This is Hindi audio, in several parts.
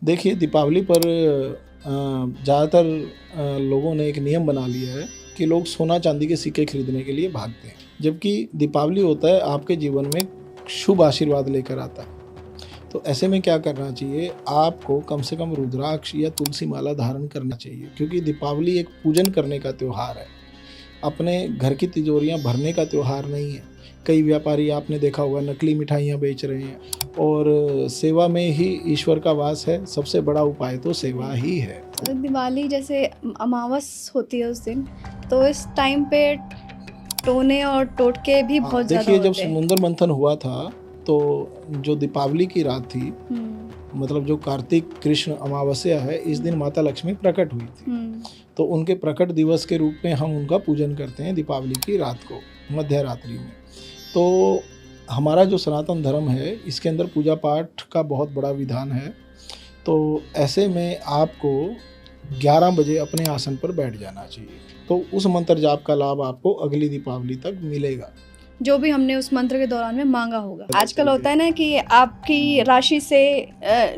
देखिए, दीपावली पर ज़्यादातर लोगों ने एक नियम बना लिया है कि लोग सोना चांदी के सिक्के खरीदने के लिए भागते हैं, जबकि दीपावली होता है आपके जीवन में शुभ आशीर्वाद लेकर आता है। तो ऐसे में क्या करना चाहिए, आपको कम से कम रुद्राक्ष या तुलसी माला धारण करना चाहिए, क्योंकि दीपावली एक पूजन करने का त्यौहार है, अपने घर की तिजोरियां भरने का त्यौहार नहीं है। कई व्यापारी आपने देखा होगा नकली मिठाइयाँ बेच रहे हैं, और सेवा में ही ईश्वर का वास है। सबसे बड़ा उपाय तो सेवा ही है। दिवाली जैसे अमावस होती है उस दिन, तो इस टाइम पे टोने और टोटके भी बहुत ज़्यादा देखिए, जब होते हैं। समुद्र मंथन हुआ था तो जो दीपावली की रात थी, मतलब जो कार्तिक कृष्ण अमावस्या है, इस दिन माता लक्ष्मी प्रकट हुई थी। तो उनके प्रकट दिवस के रूप में हम उनका पूजन करते हैं दीपावली की रात को, मध्य रात्रि में। तो हमारा जो सनातन धर्म है, इसके अंदर पूजा पाठ का बहुत बड़ा विधान है। तो ऐसे में आपको 11 बजे अपने आसन पर बैठ जाना चाहिए, तो उस मंत्र जाप का लाभ आपको अगली दीपावली तक मिलेगा, जो भी हमने उस मंत्र के दौरान में मांगा होगा। आजकल होता है ना कि आपकी राशि से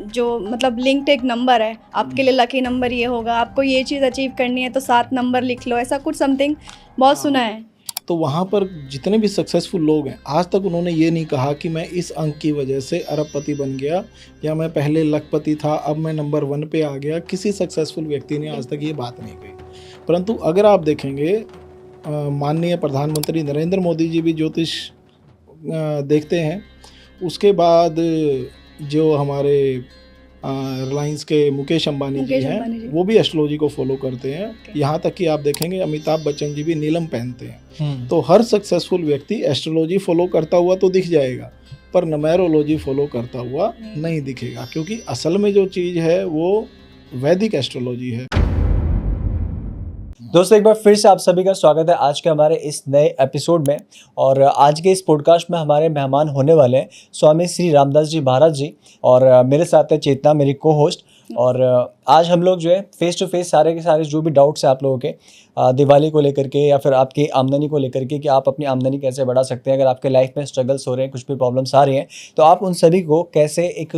जो मतलब लिंक्ड एक नंबर है, आपके लिए लकी नंबर ये होगा, आपको ये चीज़ अचीव करनी है तो 7 नंबर लिख लो, ऐसा कुछ समथिंग बहुत सुना है। तो वहाँ पर जितने भी सक्सेसफुल लोग हैं, आज तक उन्होंने ये नहीं कहा कि मैं इस अंक की वजह से अरबपति बन गया, या मैं पहले लखपति था अब मैं नंबर 1 पे आ गया। किसी सक्सेसफुल व्यक्ति ने आज तक ये बात नहीं कही। परंतु अगर आप देखेंगे, माननीय प्रधानमंत्री नरेंद्र मोदी जी भी ज्योतिष देखते हैं। उसके बाद जो हमारे रिलायंस के मुकेश अंबानी जी हैं, वो भी एस्ट्रोलॉजी को फॉलो करते हैं। यहाँ तक कि आप देखेंगे अमिताभ बच्चन जी भी नीलम पहनते हैं। तो हर सक्सेसफुल व्यक्ति एस्ट्रोलॉजी फॉलो करता हुआ तो दिख जाएगा, पर न्यूमेरोलॉजी फॉलो करता हुआ नहीं दिखेगा, क्योंकि असल में जो चीज़ है वो वैदिक एस्ट्रोलॉजी है। दोस्तों, एक बार फिर से आप सभी का स्वागत है आज के हमारे इस नए एपिसोड में। और आज के इस पॉडकास्ट में हमारे मेहमान होने वाले हैं स्वामी श्री रामदास जी महाराज जी, और मेरे साथ है चेतना, मेरी को होस्ट। और आज हम लोग जो है फेस टू फेस सारे के सारे जो भी डाउट्स हैं आप लोगों के दिवाली को लेकर के, या फिर आपकी आमदनी को लेकर के कि आप अपनी आमदनी कैसे बढ़ा सकते हैं, अगर आपके लाइफ में स्ट्रगल्स हो रहे हैं, कुछ भी प्रॉब्लम्स आ रही हैं, तो आप उन सभी को कैसे एक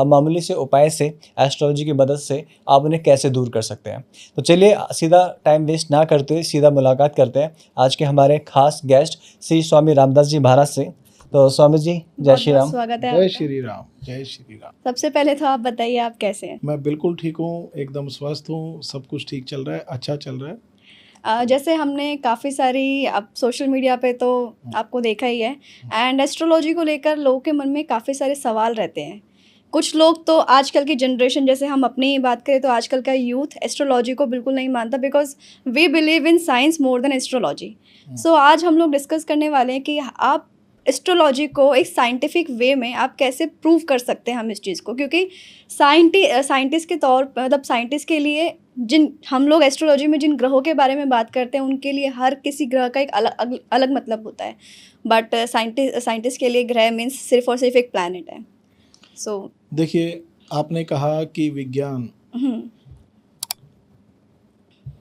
मामूली से उपाय से, एस्ट्रोलॉजी की मदद से आप उन्हें कैसे दूर कर सकते हैं। तो चलिए सीधा टाइम वेस्ट ना करते हुए सीधा मुलाकात करते हैं आज के हमारे खास गेस्ट श्री स्वामी रामदास जी महाराज से। तो स्वामी जी, जय श्री राम। स्वागत है। जय श्री राम, जय श्री राम। सबसे पहले तो आप बताइए आप कैसे हैं? मैं बिल्कुल ठीक हूँ, एकदम स्वस्थ हूँ, सब कुछ ठीक चल रहा है, अच्छा चल रहा है। जैसे हमने काफ़ी सारी अब सोशल मीडिया पे तो आपको देखा ही है, एंड एस्ट्रोलॉजी को लेकर लोगों के मन में काफ़ी सारे सवाल रहते हैं। कुछ लोग तो आजकल की जनरेशन, जैसे हम अपनी ही बात करें तो आजकल का यूथ एस्ट्रोलॉजी को बिल्कुल नहीं मानता, because we believe in science more than astrology. So आज हम लोग डिस्कस करने वाले हैं कि आप एस्ट्रोलॉजी को एक साइंटिफिक वे में आप कैसे प्रूव कर सकते हैं हम इस चीज़ को, क्योंकि साइंटिस्ट के तौर पर, मतलब साइंटिस्ट के लिए जिन हम लोग एस्ट्रोलॉजी में जिन ग्रहों के बारे में बात करते हैं, उनके लिए हर किसी ग्रह का एक अलग अलग मतलब होता है, बट साइंटिस्ट के लिए ग्रह मीन्स सिर्फ और सिर्फ एक प्लैनेट है। सो देखिए, आपने कहा कि विज्ञान,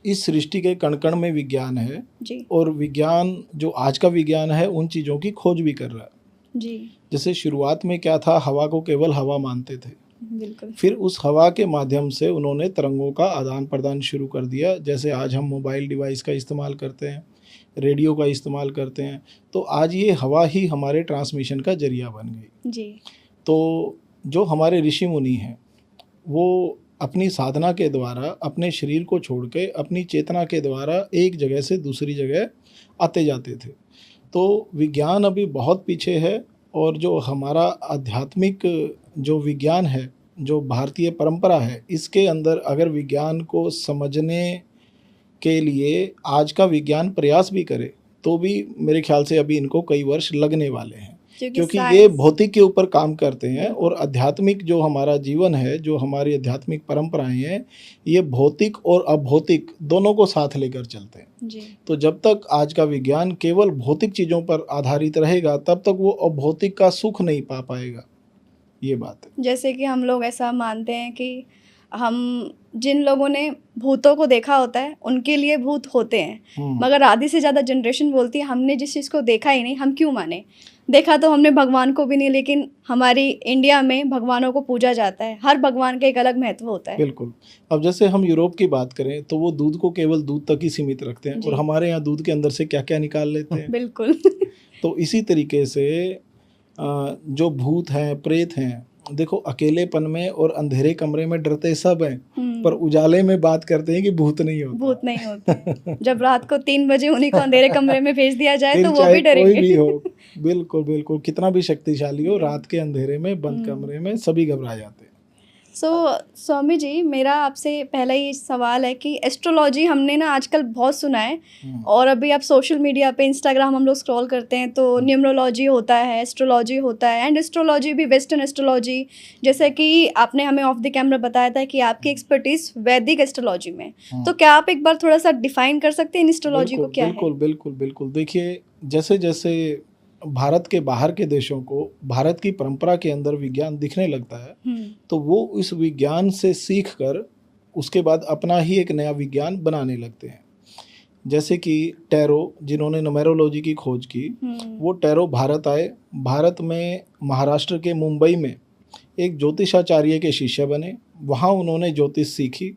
इस सृष्टि के कण कण में विज्ञान है जी, और विज्ञान जो आज का विज्ञान है उन चीज़ों की खोज भी कर रहा है जी। जैसे शुरुआत में क्या था, हवा को केवल हवा मानते थे, बिल्कुल। फिर उस हवा के माध्यम से उन्होंने तरंगों का आदान प्रदान शुरू कर दिया। जैसे आज हम मोबाइल डिवाइस का इस्तेमाल करते हैं, रेडियो का इस्तेमाल करते हैं, तो आज ये हवा ही हमारे ट्रांसमिशन का जरिया बन गई। जी। तो जो हमारे ऋषि मुनि हैं, वो अपनी साधना के द्वारा अपने शरीर को छोड़ के अपनी चेतना के द्वारा एक जगह से दूसरी जगह आते जाते थे। तो विज्ञान अभी बहुत पीछे है, और जो हमारा आध्यात्मिक जो विज्ञान है, जो भारतीय परंपरा है, इसके अंदर अगर विज्ञान को समझने के लिए आज का विज्ञान प्रयास भी करे, तो भी मेरे ख्याल से अभी इनको कई वर्ष लगने वाले हैं, क्योंकि ये भौतिक के ऊपर काम करते हैं, और आध्यात्मिक जो हमारा जीवन है, जो हमारी आध्यात्मिक परंपराएं हैं, ये भौतिक और अभौतिक दोनों को साथ लेकर चलते हैं जी। तो जब तक आज का विज्ञान केवल भौतिक चीज़ों पर आधारित रहेगा, तब तक वो अभौतिक का सुख नहीं पा पाएगा। ये बात है। जैसे कि हम लोग ऐसा मानते हैं कि हम जिन लोगों ने भूतों को देखा होता है उनके लिए भूत होते हैं, मगर आधी से ज़्यादा जनरेशन बोलती है हमने जिस चीज़ को देखा ही नहीं हम क्यों माने। देखा तो हमने भगवान को भी नहीं, लेकिन हमारी इंडिया में भगवानों को पूजा जाता है, हर भगवान का एक अलग महत्व होता है। बिल्कुल। अब जैसे हम यूरोप की बात करें तो वो दूध को केवल दूध तक ही सीमित रखते हैं, जी। और हमारे यहाँ दूध के अंदर से क्या क्या निकाल लेते हैं। बिल्कुल। तो इसी तरीके से जो भूत हैं, प्रेत हैं, देखो अकेलेपन में और अंधेरे कमरे में डरते सब हैं, पर उजाले में बात करते हैं कि भूत नहीं होता। भूत नहीं होते। जब रात को 3 बजे उन्हीं को अंधेरे कमरे में भेज दिया जाए फिर तो वो चाहे भी डरेंगे। कोई भी हो, बिल्कुल बिल्कुल, कितना भी शक्तिशाली हो, रात के अंधेरे में बंद कमरे में सभी घबरा जाते हैं। सो स्वामी जी, मेरा आपसे पहला ये सवाल है कि एस्ट्रोलॉजी हमने ना आजकल बहुत सुना है, और अभी आप सोशल मीडिया पे इंस्टाग्राम हम लोग स्क्रॉल करते हैं तो न्यूमरोलॉजी होता है, एस्ट्रोलॉजी होता है, एंड एस्ट्रोलॉजी भी वेस्टर्न एस्ट्रोलॉजी, जैसे कि आपने हमें ऑफ द कैमरा बताया था कि आपकी एक्सपर्टीज वैदिक एस्ट्रोलॉजी में। तो क्या आप एक बार थोड़ा सा डिफाइन कर सकते हैं इन एस्ट्रोलॉजी को क्या है? बिल्कुल बिल्कुल बिल्कुल। देखिए, जैसे जैसे भारत के बाहर के देशों को भारत की परंपरा के अंदर विज्ञान दिखने लगता है, तो वो इस विज्ञान से सीख कर उसके बाद अपना ही एक नया विज्ञान बनाने लगते हैं। जैसे कि टैरो, जिन्होंने न्यूमेरोलॉजी की खोज की, वो टैरो भारत आए। भारत में महाराष्ट्र के मुंबई में एक ज्योतिषाचार्य के शिष्य बने। वहाँ उन्होंने ज्योतिष सीखी।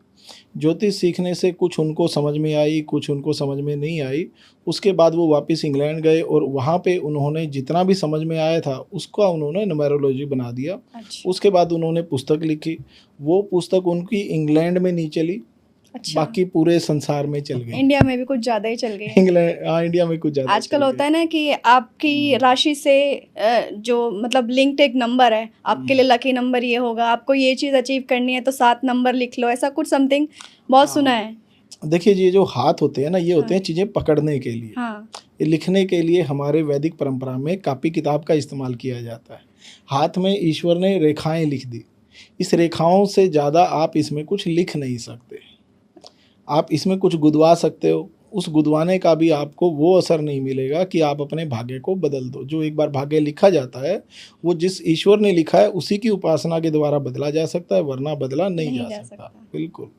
ज्योतिष सीखने से कुछ उनको समझ में आई, कुछ उनको समझ में नहीं आई। उसके बाद वो वापस इंग्लैंड गए और वहाँ पे उन्होंने जितना भी समझ में आया था उसका उन्होंने न्यूमेरोलॉजी बना दिया। अच्छा। उसके बाद उन्होंने पुस्तक लिखी। वो पुस्तक उनकी इंग्लैंड में नहीं चली, अच्छा। बाकी पूरे संसार में चल गई। इंडिया में भी कुछ ज़्यादा ही चल गई है। इंग्लैंड, हाँ, इंडिया में कुछ ज़्यादा आजकल चल होता है ना कि आपकी राशि से जो मतलब लिंक्ड एक नंबर है, आपके लिए लकी नंबर ये होगा, आपको ये चीज़ अचीव करनी है तो 7 नंबर लिख लो, ऐसा कुछ समथिंग बहुत सुना है। गई। देखिए, ये जो हाथ होते हैं ना, ये होते हैं चीज़ें पकड़ने के लिए। हाँ। ये लिखने के लिए हमारे वैदिक परंपरा में कापी किताब का इस्तेमाल किया जाता है। हाथ में ईश्वर ने रेखाएं लिख दी। इस रेखाओं से ज़्यादा आप इसमें कुछ लिख नहीं सकते। आप इसमें कुछ गुदवा सकते हो, उस गुदवाने का भी आपको वो असर नहीं मिलेगा कि आप अपने भाग्य को बदल दो। जो एक बार भाग्य लिखा जाता है, वो जिस ईश्वर ने लिखा है उसी की उपासना के द्वारा बदला जा सकता है, वरना बदला नहीं जा सकता। बिल्कुल।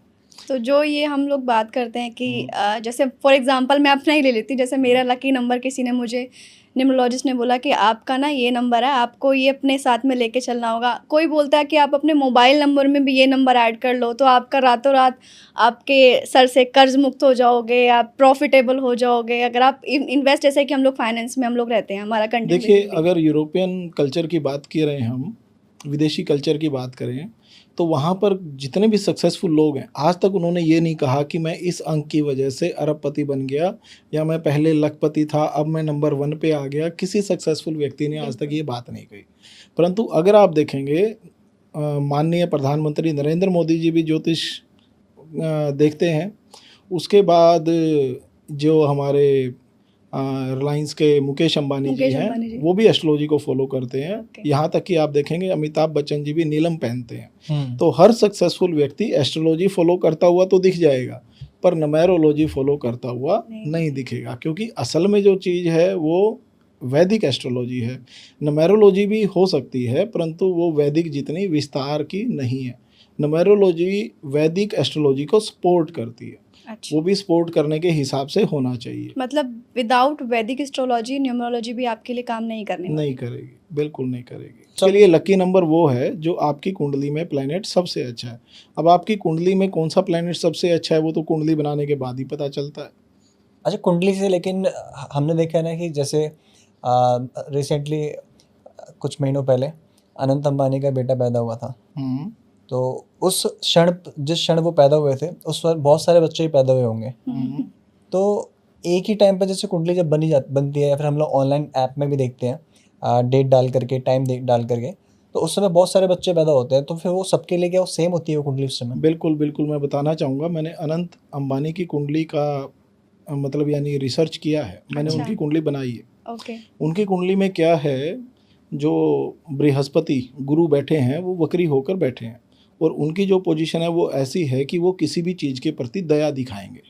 तो जो ये हम लोग बात करते हैं कि जैसे फॉर एग्जांपल मैं अपना ही ले लेती, जैसे मेरा लकी नंबर किसी ने मुझे, न्यूमरोलॉजिस्ट ने बोला कि आपका ना ये नंबर है, आपको ये अपने साथ में लेके चलना होगा। कोई बोलता है कि आप अपने मोबाइल नंबर में भी ये नंबर ऐड कर लो तो आपका रातों रात आपके सर से कर्ज मुक्त हो जाओगे, आप प्रॉफिटेबल हो जाओगे। अगर आप इन्वेस्ट, जैसे कि हम लोग फाइनेंस में हम लोग रहते हैं, हमारा कंटेंट। देखिए, अगर यूरोपियन कल्चर की बात कर रहे हैं हम, विदेशी कल्चर की बात करें, तो वहाँ पर जितने भी सक्सेसफुल लोग हैं, आज तक उन्होंने ये नहीं कहा कि मैं इस अंक की वजह से अरबपति बन गया, या मैं पहले लखपति था अब मैं नंबर 1 पे आ गया। किसी सक्सेसफुल व्यक्ति ने आज तक ये बात नहीं कही। परंतु अगर आप देखेंगे, माननीय प्रधानमंत्री नरेंद्र मोदी जी भी ज्योतिष देखते हैं। उसके बाद जो हमारे रिलायंस के मुकेश अंबानी जी हैं, वो भी एस्ट्रोलॉजी को फॉलो करते हैं। यहाँ तक कि आप देखेंगे अमिताभ बच्चन जी भी नीलम पहनते हैं। तो हर सक्सेसफुल व्यक्ति एस्ट्रोलॉजी फॉलो करता हुआ तो दिख जाएगा, पर न्यूमेरोलॉजी फॉलो करता हुआ नहीं दिखेगा, क्योंकि असल में जो चीज़ है वो वैदिक एस्ट्रोलॉजी है। न्यूमेरोलॉजी भी हो सकती है, परंतु वो वैदिक जितनी विस्तार की नहीं है। न्यूमेरोलॉजी वैदिक एस्ट्रोलॉजी को सपोर्ट करती है। अच्छा। वो भी सपोर्ट करने के हिसाब से होना चाहिए। मतलब विदाउट वैदिक एस्ट्रोलॉजी न्यूमरोलॉजी भी आपके लिए काम नहीं करने नहीं करेगी, बिल्कुल नहीं करेगी। इसके लिए लकी नंबर वो है जो आपकी कुंडली में प्लैनेट सबसे अच्छा है। अब आपकी कुंडली में कौन सा प्लैनेट सबसे अच्छा है वो तो कुंडली बनाने के बाद ही पता चलता है। अच्छा, कुंडली से, लेकिन हमने देखा है ना कि जैसे रिसेंटली कुछ महीनों पहले अनंत अंबानी का बेटा पैदा हुआ था। तो उस क्षण, जिस क्षण वो पैदा हुए थे, उस वक्त बहुत सारे बच्चे ही पैदा हुए होंगे। तो एक ही टाइम पर जैसे कुंडली जब बनती है, या फिर हम लोग ऑनलाइन ऐप में भी देखते हैं डेट डाल करके, टाइम डाल करके, तो उस समय बहुत सारे बच्चे पैदा होते हैं। तो फिर वो सबके लिए क्या वो सेम होती है वो कुंडली उस समय? बिल्कुल बिल्कुल, मैं बताना चाहूँगा। मैंने अनंत अंबानी की कुंडली का मतलब यानी रिसर्च किया है। मैंने उनकी कुंडली बनाई है। ओके। उनकी कुंडली में क्या है, जो बृहस्पति गुरु बैठे हैं वो वक्री होकर बैठे हैं, और उनकी जो पोजीशन है वो ऐसी है कि वो किसी भी चीज़ के प्रति दया दिखाएंगे,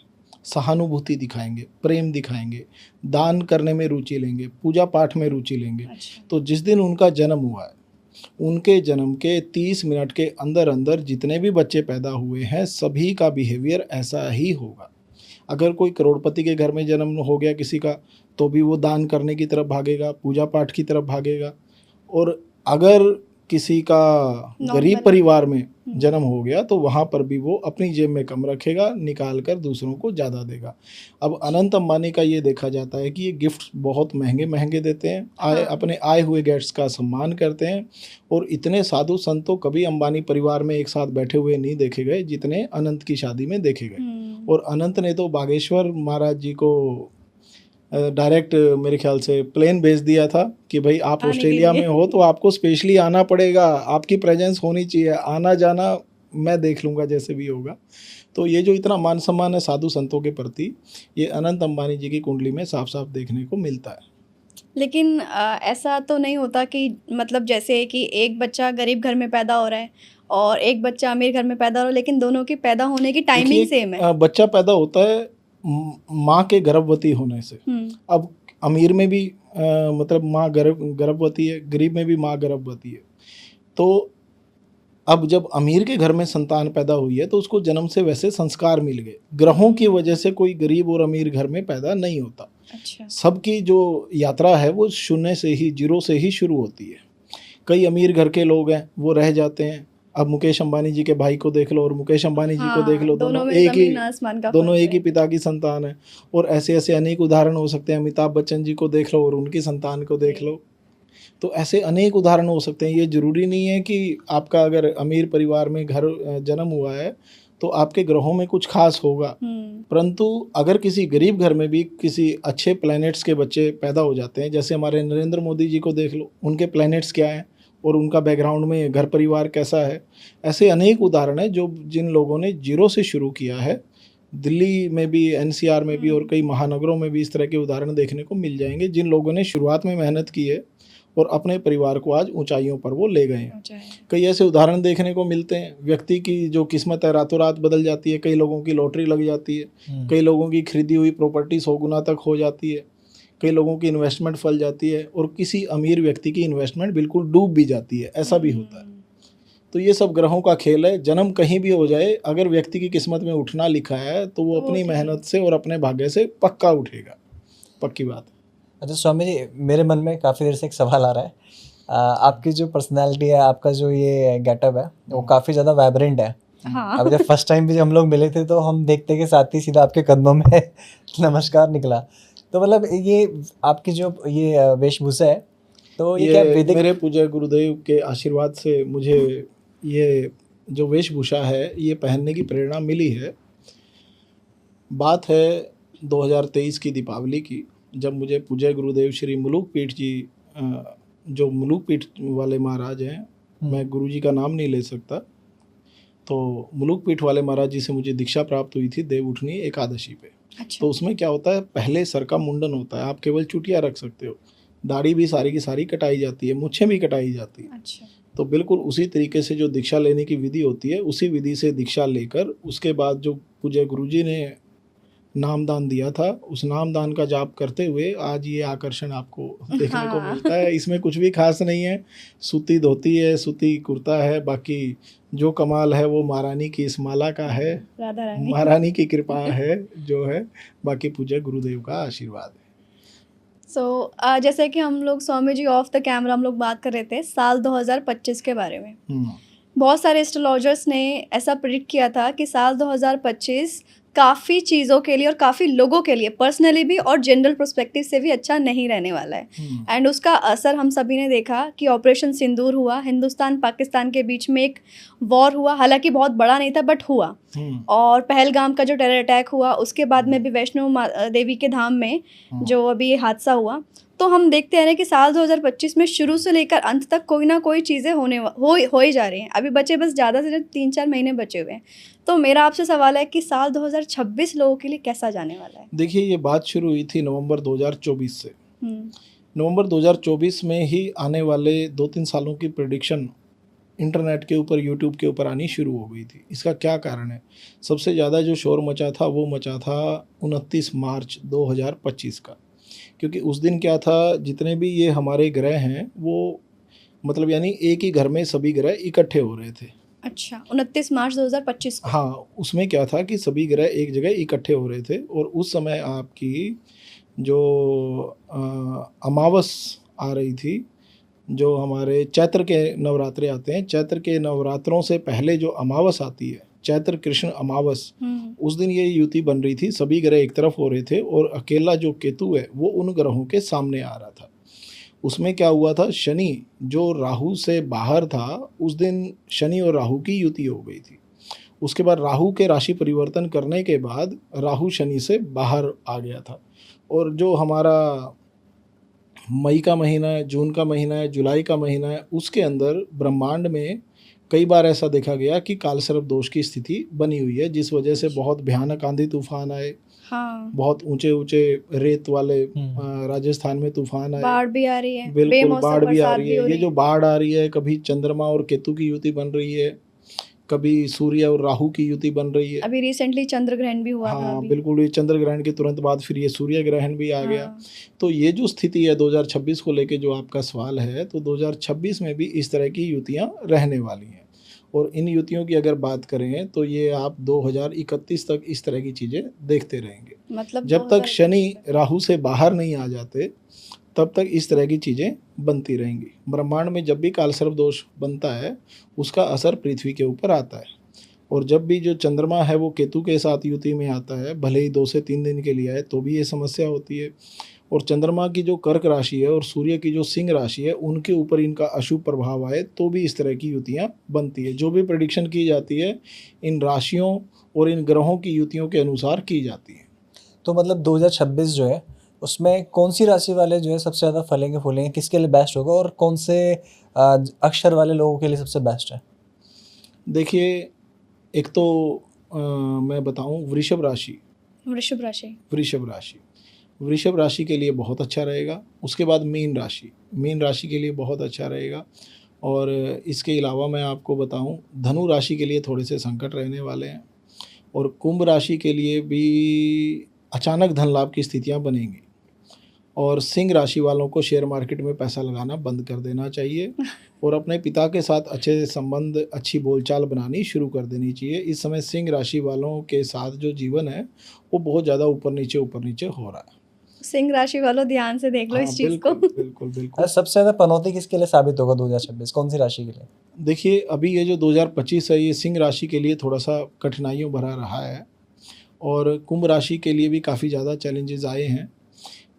सहानुभूति दिखाएंगे, प्रेम दिखाएंगे, दान करने में रुचि लेंगे, पूजा पाठ में रुचि लेंगे। अच्छा। तो जिस दिन उनका जन्म हुआ है उनके जन्म के 30 मिनट के अंदर अंदर जितने भी बच्चे पैदा हुए हैं सभी का बिहेवियर ऐसा ही होगा। अगर कोई करोड़पति के घर में जन्म हो गया किसी का, तो भी वो दान करने की तरफ भागेगा, पूजा पाठ की तरफ भागेगा। और अगर किसी का गरीब नॉर्मल। परिवार में जन्म हो गया तो वहाँ पर भी वो अपनी जेब में कम रखेगा, निकाल कर दूसरों को ज़्यादा देगा। अब अनंत अंबानी का ये देखा जाता है कि ये गिफ्ट बहुत महंगे महंगे देते हैं, अपने आए हुए गेस्ट्स का सम्मान करते हैं। और इतने साधु संत तो कभी अंबानी परिवार में एक साथ बैठे हुए नहीं देखे गए जितने अनंत की शादी में देखे गए। और अनंत ने तो बागेश्वर महाराज जी को डायरेक्ट मेरे ख्याल से प्लेन भेज दिया था कि भाई आप आने के ऑस्ट्रेलिया लिए। में हो तो आपको स्पेशली आना पड़ेगा, आपकी प्रेजेंस होनी चाहिए, आना जाना मैं देख लूँगा जैसे भी होगा। तो ये जो इतना मान सम्मान है साधु संतों के प्रति, ये अनंत अंबानी जी की कुंडली में साफ साफ देखने को मिलता है। लेकिन ऐसा तो नहीं होता कि मतलब जैसे कि एक बच्चा गरीब घर में पैदा हो रहा है और एक बच्चा अमीर घर में पैदा हो रहा है, लेकिन दोनों की पैदा होने की टाइमिंग देखिए, सेम है। बच्चा पैदा होता है माँ के गर्भवती होने से। अब अमीर में भी मतलब माँ गर्भवती है, गरीब में भी माँ गर्भवती है। तो अब जब अमीर के घर में संतान पैदा हुई है तो उसको जन्म से वैसे संस्कार मिल गए। ग्रहों की वजह से कोई गरीब और अमीर घर में पैदा नहीं होता। अच्छा। सबकी जो यात्रा है वो शून्य से ही, जीरो से ही शुरू होती है। कई अमीर घर के लोग हैं वो रह जाते हैं। अब मुकेश अंबानी जी के भाई को देख लो और मुकेश अंबानी जी को देख लो, दोनों में एक ही जमीन आसमान का दोनों फर्क एक ही है। पिता की संतान है। और ऐसे ऐसे अनेक उदाहरण हो सकते हैं। अमिताभ बच्चन जी को देख लो और उनकी संतान को देख लो। तो ऐसे अनेक उदाहरण हो सकते हैं। ये जरूरी नहीं है कि आपका अगर अमीर परिवार में घर जन्म हुआ है तो आपके ग्रहों में कुछ खास होगा। परंतु अगर किसी गरीब घर में भी किसी अच्छे प्लैनेट्स के बच्चे पैदा हो जाते हैं, जैसे हमारे नरेंद्र मोदी जी को देख लो, उनके प्लैनेट्स क्या हैं और उनका बैकग्राउंड में घर परिवार कैसा है। ऐसे अनेक उदाहरण हैं जो जिन लोगों ने जीरो से शुरू किया है। दिल्ली में भी, एनसीआर में भी और कई महानगरों में भी इस तरह के उदाहरण देखने को मिल जाएंगे जिन लोगों ने शुरुआत में मेहनत की है और अपने परिवार को आज ऊंचाइयों पर वो ले गए हैं। कई ऐसे उदाहरण देखने को मिलते हैं। व्यक्ति की जो किस्मत है रातों रात बदल जाती है। कई लोगों की लॉटरी लग जाती है, कई लोगों की खरीदी हुई प्रॉपर्टी 100 गुना तक हो जाती है, कई लोगों की इन्वेस्टमेंट फल जाती है और किसी अमीर व्यक्ति की इन्वेस्टमेंट बिल्कुल डूब भी जाती है। ऐसा भी होता है। तो ये सब ग्रहों का खेल है। जन्म कहीं भी हो जाए, अगर व्यक्ति की किस्मत में उठना लिखा है तो वो अपनी मेहनत से और अपने भाग्य से पक्का उठेगा। पक्की बात है। अच्छा स्वामी जी, मेरे मन में काफ़ी देर से एक सवाल आ रहा है। आपकी जो पर्सनालिटी है, आपका जो ये गेटअप है वो काफ़ी ज़्यादा वाइब्रेंट है। हाँ। अब जब फर्स्ट टाइम भी जब हम लोग मिले थे तो हम देखते के साथ ही सीधा आपके कदमों में नमस्कार निकला। तो मतलब ये आपकी जो ये वेशभूषा है तो ये क्या वैदिक? मेरे पूज्य गुरुदेव के आशीर्वाद से मुझे ये जो वेशभूषा है ये पहनने की प्रेरणा मिली है। बात है 2023 की दीपावली की, जब मुझे पूज्य गुरुदेव श्री मुलुक पीठ जी, जो मुलुक पीठ वाले महाराज हैं, मैं गुरु जी का नाम नहीं ले सकता, तो मुलुक पीठ वाले महाराज जी से मुझे दीक्षा प्राप्त हुई थी देव उठनी एकादशी पे। अच्छा। तो उसमें क्या होता है, पहले सर का मुंडन होता है, आप केवल चुटिया रख सकते हो, दाढ़ी भी सारी की सारी कटाई जाती है, मूछें भी कटाई जाती है। अच्छा। तो बिल्कुल उसी तरीके से जो दीक्षा लेने की विधि होती है उसी विधि से दीक्षा लेकर उसके बाद जो पूज्य गुरुजी ने नामदान दिया था उस नामदान का जाप करते हुए आज ये आकर्षण आपको देखने को मिलता है। इसमें कुछ भी खास नहीं है। सूती धोती है, सूती कुर्ता है, बाकी जो कमाल है वो महारानी की इस माला का है, राधा रानी। महारानी की कृपा है जो है, बाकी पूज्य गुरुदेव का आशीर्वाद है। सो जैसे कि हम लोग Swami ji of the camera हम लोग बात कर रहे थे साल 2025 के बारे में। बहुत सारे एस्ट्रोलॉजर्स ने ऐसा प्रिडिक्ट किया था कि साल 2025 काफ़ी चीज़ों के लिए और काफ़ी लोगों के लिए पर्सनली भी और जनरल पर्सपेक्टिव से भी अच्छा नहीं रहने वाला है। एंड उसका असर हम सभी ने देखा कि ऑपरेशन सिंदूर हुआ, हिंदुस्तान पाकिस्तान के बीच में एक वॉर हुआ, हालांकि बहुत बड़ा नहीं था बट हुआ। और पहलगाम का जो टेरर अटैक हुआ, उसके बाद में भी वैष्णो देवी के धाम में जो अभी हादसा हुआ, तो हम देखते हैं कि साल 2025 में शुरू से लेकर अंत तक कोई ना कोई चीज़ें हो ही जा रही हैं। अभी बचे बस ज़्यादा से ज़्यादा 3-4 महीने बचे हुए हैं। तो मेरा आपसे सवाल है कि साल 2026 लोगों के लिए कैसा जाने वाला है? देखिए, ये बात शुरू हुई थी नवंबर 2024 से। नवंबर 2024 में ही आने वाले 2-3 सालों की प्रेडिक्शन इंटरनेट के ऊपर, यूट्यूब के ऊपर आनी शुरू हो गई थी। इसका क्या कारण है? सबसे ज़्यादा जो शोर मचा था वो मचा था 29 मार्च 2025 का, क्योंकि उस दिन क्या था, जितने भी ये हमारे ग्रह हैं वो मतलब यानी एक ही घर में सभी ग्रह इकट्ठे हो रहे थे। अच्छा, 29 मार्च 2025 को। हाँ, उसमें क्या था कि सभी ग्रह एक जगह इकट्ठे हो रहे थे और उस समय आपकी जो अमावस आ रही थी, जो हमारे चैत्र के नवरात्रे आते हैं, चैत्र के नवरात्रों से पहले जो अमावस आती है, चैत्र कृष्ण अमावस, उस दिन ये युति बन रही थी, सभी ग्रह एक तरफ हो रहे थे और अकेला जो केतु है वो उन ग्रहों के सामने आ रहा था। उसमें क्या हुआ था, शनि जो राहु से बाहर था, उस दिन शनि और राहु की युति हो गई थी। उसके बाद राहु के राशि परिवर्तन करने के बाद राहु शनि से बाहर आ गया था और जो हमारा मई का महीना है, जून का महीना है, जुलाई का महीना है, उसके अंदर ब्रह्मांड में कई बार ऐसा देखा गया कि कालसर्प दोष की स्थिति बनी हुई है, जिस वजह से बहुत भयानक आंधी तूफान आए, हाँ, बहुत ऊंचे ऊंचे रेत वाले राजस्थान में तूफान आए, बाढ़ भी आ रही है, बिल्कुल बेमौसम बाढ़ भी आ बरसात रही भी हो है। ये रही जो बाढ़ आ रही है, कभी चंद्रमा और केतु की युति बन रही है, कभी सूर्य और राहु की युति बन रही है। अभी रिसेंटली चंद्र ग्रहण भी हुआ था हाँ अभी। बिल्कुल, ये चंद्र ग्रहण के तुरंत बाद फिर ये सूर्य ग्रहण भी आ गया। हाँ, तो ये जो स्थिति है 2026 को लेके जो आपका सवाल है, तो 2026 में भी इस तरह की युतियाँ रहने वाली हैं और इन युतियों की अगर बात करें तो ये आप 2031 तक इस तरह की चीज़ें देखते रहेंगे। मतलब जब तक शनि राहु से बाहर नहीं आ जाते तब तक इस तरह की चीज़ें बनती रहेंगी। ब्रह्मांड में जब भी कालसर्प दोष बनता है उसका असर पृथ्वी के ऊपर आता है और जब भी जो चंद्रमा है वो केतु के साथ युति में आता है, भले ही 2 से 3 दिन के लिए आए तो भी ये समस्या होती है। और चंद्रमा की जो कर्क राशि है और सूर्य की जो सिंह राशि है उनके ऊपर इनका अशुभ प्रभाव आए तो भी इस तरह की युतियाँ बनती है। जो भी प्रेडिक्शन की जाती है इन राशियों और इन ग्रहों की युतियों के अनुसार की जाती है। तो मतलब 2026 जो है उसमें कौन सी राशि वाले जो है सबसे ज़्यादा फलेंगे फूलेंगे, किसके लिए बेस्ट होगा और कौन से अक्षर वाले लोगों के लिए सबसे बेस्ट है? देखिए, एक तो मैं बताऊं वृषभ राशि, वृषभ राशि, वृषभ राशि वृषभ राशि के लिए बहुत अच्छा रहेगा। उसके बाद मीन राशि, मीन राशि के लिए बहुत अच्छा रहेगा। और इसके अलावा मैं आपको बताऊं धनु राशि के लिए थोड़े से संकट रहने वाले हैं और कुंभ राशि के लिए भी अचानक धन लाभ की स्थितियां बनेंगी। और सिंह राशि वालों को शेयर मार्केट में पैसा लगाना बंद कर देना चाहिए और अपने पिता के साथ अच्छे संबंध, अच्छी बोलचाल बनानी शुरू कर देनी चाहिए। इस समय सिंह राशि वालों के साथ जो जीवन है वो बहुत ज़्यादा ऊपर नीचे हो रहा है। सिंह राशि वालों ध्यान से देख लो हाँ, इस चीज को। बिल्कुल बिल्कुल बिल्कुल। सबसे ज़्यादा पनौती किसके लिए साबित होगा 2026, कौन सी राशि के लिए? देखिए, अभी ये जो 2025 है ये सिंह राशि के लिए थोड़ा सा कठिनाइयों भरा रहा है और कुंभ राशि के लिए भी काफ़ी ज़्यादा चैलेंजेस आए हैं।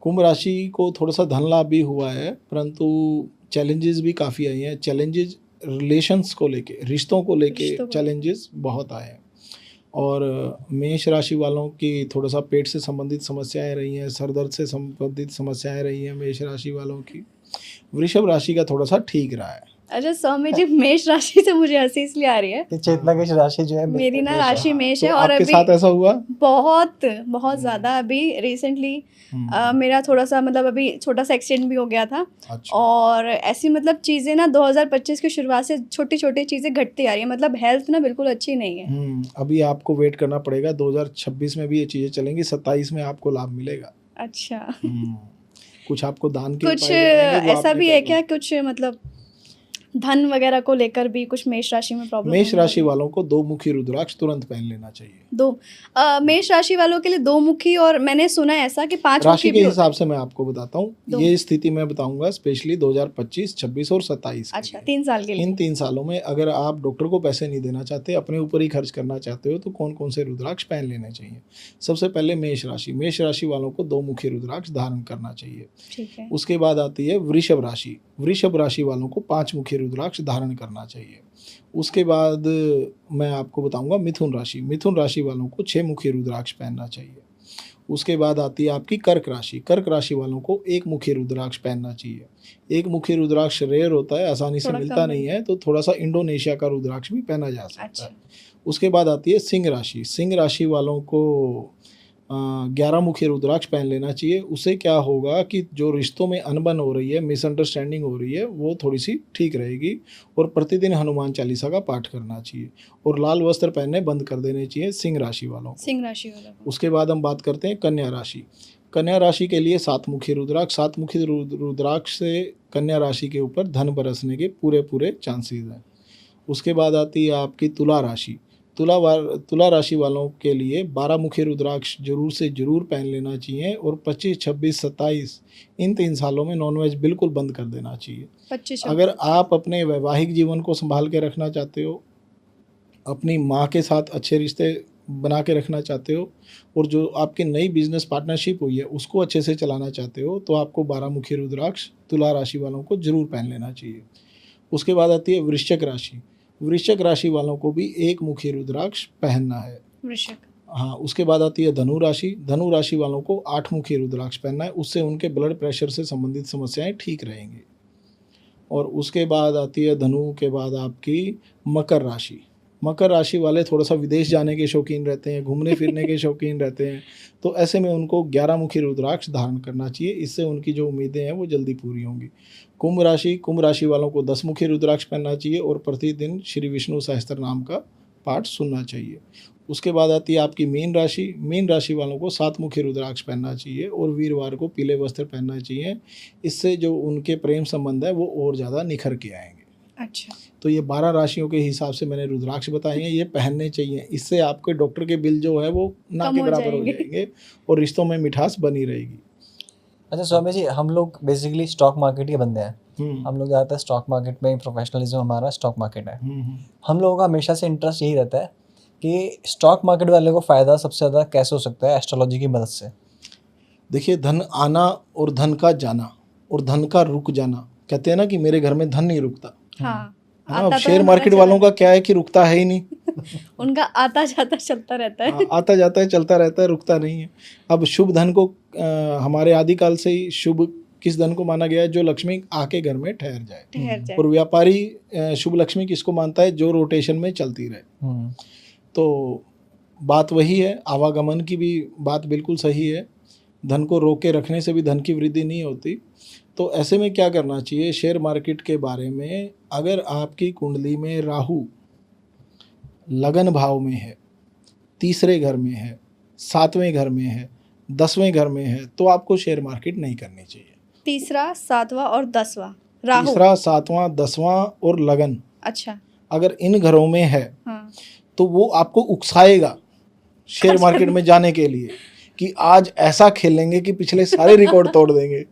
कुंभ राशि को थोड़ा सा धन लाभ भी हुआ है परंतु चैलेंजेस भी काफ़ी आए हैं। चैलेंजेस रिलेशंस को लेके, रिश्तों को लेके चैलेंजेस बहुत आए हैं। और मेष राशि वालों की थोड़ा सा पेट से संबंधित समस्याएं रही हैं, सर दर्द से संबंधित समस्याएं रही हैं मेष राशि वालों की। वृषभ राशि का थोड़ा सा ठीक रहा है। अच्छा सौम्य जी, मेष राशि से मुझे हंसी इसलिए आ रही है कि चेतना की राशि जो है मेरी ना राशि मेष है तो और आपके अभी साथ ऐसा हुआ? बहुत ज़्यादा अभी रिसेंटली मेरा थोड़ा सा मतलब अभी छोटा सा एक्सीडेंट भी हो गया था। अच्छा। और ऐसी मतलब चीज़ें ना 2025 की शुरुआत से छोटी छोटी चीज़ें घटती आ रही है, मतलब हेल्थ ना बिल्कुल अच्छी नहीं है। अभी आपको वेट करना पड़ेगा, 2026 में भी ये चीज़ें चलेंगी, 27 में आपको लाभ मिलेगा। अच्छा, कुछ आपको दान के कुछ उपाय बताएंगे, वो ऐसा आपने भी है करना। क्या, कुछ मतलब धन वगैरह को लेकर भी कुछ मेष राशि में प्रॉब्लम? मेष राशि वालों को 2 मुखी रुद्राक्ष तुरंत पहन लेना चाहिए। मेष राशि वालों के लिए 2 मुखी, और मैंने सुना है ऐसा कि 5 राशि मुखी के भी होता हिसाब है। से मैं आपको बताता हूँ, दो। ये स्थिति मैं बताऊंगा स्पेशली 2025, 26 और 27 के अच्छा, लिए। 3 साल के लिए। इन 3 सालों में अगर आप डॉक्टर को पैसे नहीं देना चाहते, अपने ऊपर ही खर्च करना चाहते हो, तो कौन कौन से रुद्राक्ष पहन लेने चाहिए? सबसे पहले मेष राशि वालों को 2 मुखी रुद्राक्ष धारण करना चाहिए। ठीक है। उसके बाद आती है वृषभ राशि वालों को 5 मुखी रुद्राक्ष धारण करना चाहिए। उसके बाद मैं आपको बताऊंगा मिथुन राशि वालों को 6 मुखी रुद्राक्ष पहनना चाहिए। उसके बाद आती है आपकी कर्क राशि वालों को 1 मुखी रुद्राक्ष पहनना चाहिए। 1 मुखी रुद्राक्ष रेयर होता है, आसानी से थोड़ा मिलता कम नहीं है, तो थोड़ा सा इंडोनेशिया का रुद्राक्ष भी पहना जा सकता अच्छा। है। उसके बाद आती है सिंह राशि वालों को 11 मुखी रुद्राक्ष पहन लेना चाहिए। उससे क्या होगा कि जो रिश्तों में अनबन हो रही है, मिसअंडरस्टैंडिंग हो रही है, वो थोड़ी सी ठीक रहेगी। और प्रतिदिन हनुमान चालीसा का पाठ करना चाहिए और लाल वस्त्र पहनने बंद कर देने चाहिए सिंह राशि वालों को। सिंह राशि वालों को। उसके बाद हम बात करते हैं कन्या कन्या राशि के लिए 7 मुखी रुद्राक्ष, 7 मुखी रुद्राक्ष से कन्या राशि के ऊपर धन बरसने के पूरे पूरे चांसेस हैं। उसके बाद आती है आपकी तुला राशि। तुला राशि वालों के लिए 12 मुखी रुद्राक्ष जरूर से जरूर पहन लेना चाहिए, और 25, 26, 27 इन 3 सालों में नॉनवेज बिल्कुल बंद कर देना चाहिए। 25 अगर आप अपने वैवाहिक जीवन को संभाल के रखना चाहते हो, अपनी माँ के साथ अच्छे रिश्ते बना के रखना चाहते हो, और जो आपकी नई बिजनेस पार्टनरशिप हुई है उसको अच्छे से चलाना चाहते हो, तो आपको 12 मुखी रुद्राक्ष तुला राशि वालों को जरूर पहन लेना चाहिए। उसके बाद आती है वृश्चिक राशि। वृश्चिक राशि वालों को भी 1 मुखी रुद्राक्ष पहनना है। वृश्चिक। हाँ, उसके बाद आती है धनु राशि। धनु राशि वालों को 8 मुखी रुद्राक्ष पहनना है, उससे उनके ब्लड प्रेशर से संबंधित समस्याएं ठीक रहेंगी। और उसके बाद आती है धनु के बाद आपकी मकर राशि। मकर राशि वाले थोड़ा सा विदेश जाने के शौकीन रहते हैं, घूमने फिरने के शौकीन रहते हैं, तो ऐसे में उनको 11 मुखी रुद्राक्ष धारण करना चाहिए। इससे उनकी जो उम्मीदें हैं वो जल्दी पूरी होंगी। कुंभ राशि वालों को 10 मुखी रुद्राक्ष पहनना चाहिए, और प्रतिदिन श्री विष्णु सहस्त्र नाम का पाठ सुनना चाहिए। उसके बाद आती है आपकी मीन राशि। मीन राशि वालों को 7 मुखी रुद्राक्ष पहनना चाहिए, और वीरवार को पीले वस्त्र पहनना चाहिए। इससे जो उनके प्रेम संबंध है वो और ज़्यादा निखर के आएंगे। अच्छा, तो ये 12 राशियों के हिसाब से मैंने रुद्राक्ष बताए हैं, ये पहनने चाहिए। इससे आपके डॉक्टर के बिल जो है वो ना कम के हो बराबर हो जाएंगे। जाएंगे, और रिश्तों में मिठास बनी रहेगी। अच्छा स्वामी जी, हम लोग बेसिकली स्टॉक मार्केट के बंदे हैं। हम लोग ज़्यादातर स्टॉक मार्केट में प्रोफेशनलिज्म हमारा स्टॉक मार्केट है। हम लोगों का हमेशा से इंटरेस्ट यही रहता है कि स्टॉक मार्केट वाले को फ़ायदा सबसे ज़्यादा कैसे हो सकता है एस्ट्रोलॉजी की मदद से। देखिए, धन आना और धन का जाना और धन का रुक जाना, कहते हैं ना कि मेरे घर में धन नहीं रुकता, हाँ। है ना। आता अब तो शेयर हमारा मार्केट चला वालों का क्या है कि रुकता है ही नहीं। उनका आता जाता चलता रहता है। आता जाता है, चलता रहता है, रुकता नहीं है। अब शुभ धन को हमारे आदिकाल से ही शुभ किस धन को माना गया है? जो लक्ष्मी आके घर में ठहर जाए। ठहर जाए। और व्यापारी शुभ लक्ष्मी किसको मानता है? जो रोटेशन में चलती रहे। तो बात वही है, आवागमन की भी बात बिल्कुल सही है। धन को रोक के रखने से भी धन की वृद्धि नहीं होती। तो ऐसे में क्या करना चाहिए शेयर मार्केट के बारे में? अगर आपकी कुंडली में राहु लगन भाव में है, तीसरे घर में है, 7वें घर में है, 10वें घर में है, तो आपको शेयर मार्केट नहीं करनी चाहिए। तीसरा, 7वां और 10वां राहु। तीसरा, 7वां, 10वां और लगन अच्छा, अगर इन घरों में है हाँ। तो वो आपको उकसाएगा शेयर मार्केट में जाने के लिए कि आज ऐसा खेलेंगे कि पिछले सारे रिकॉर्ड तोड़ देंगे।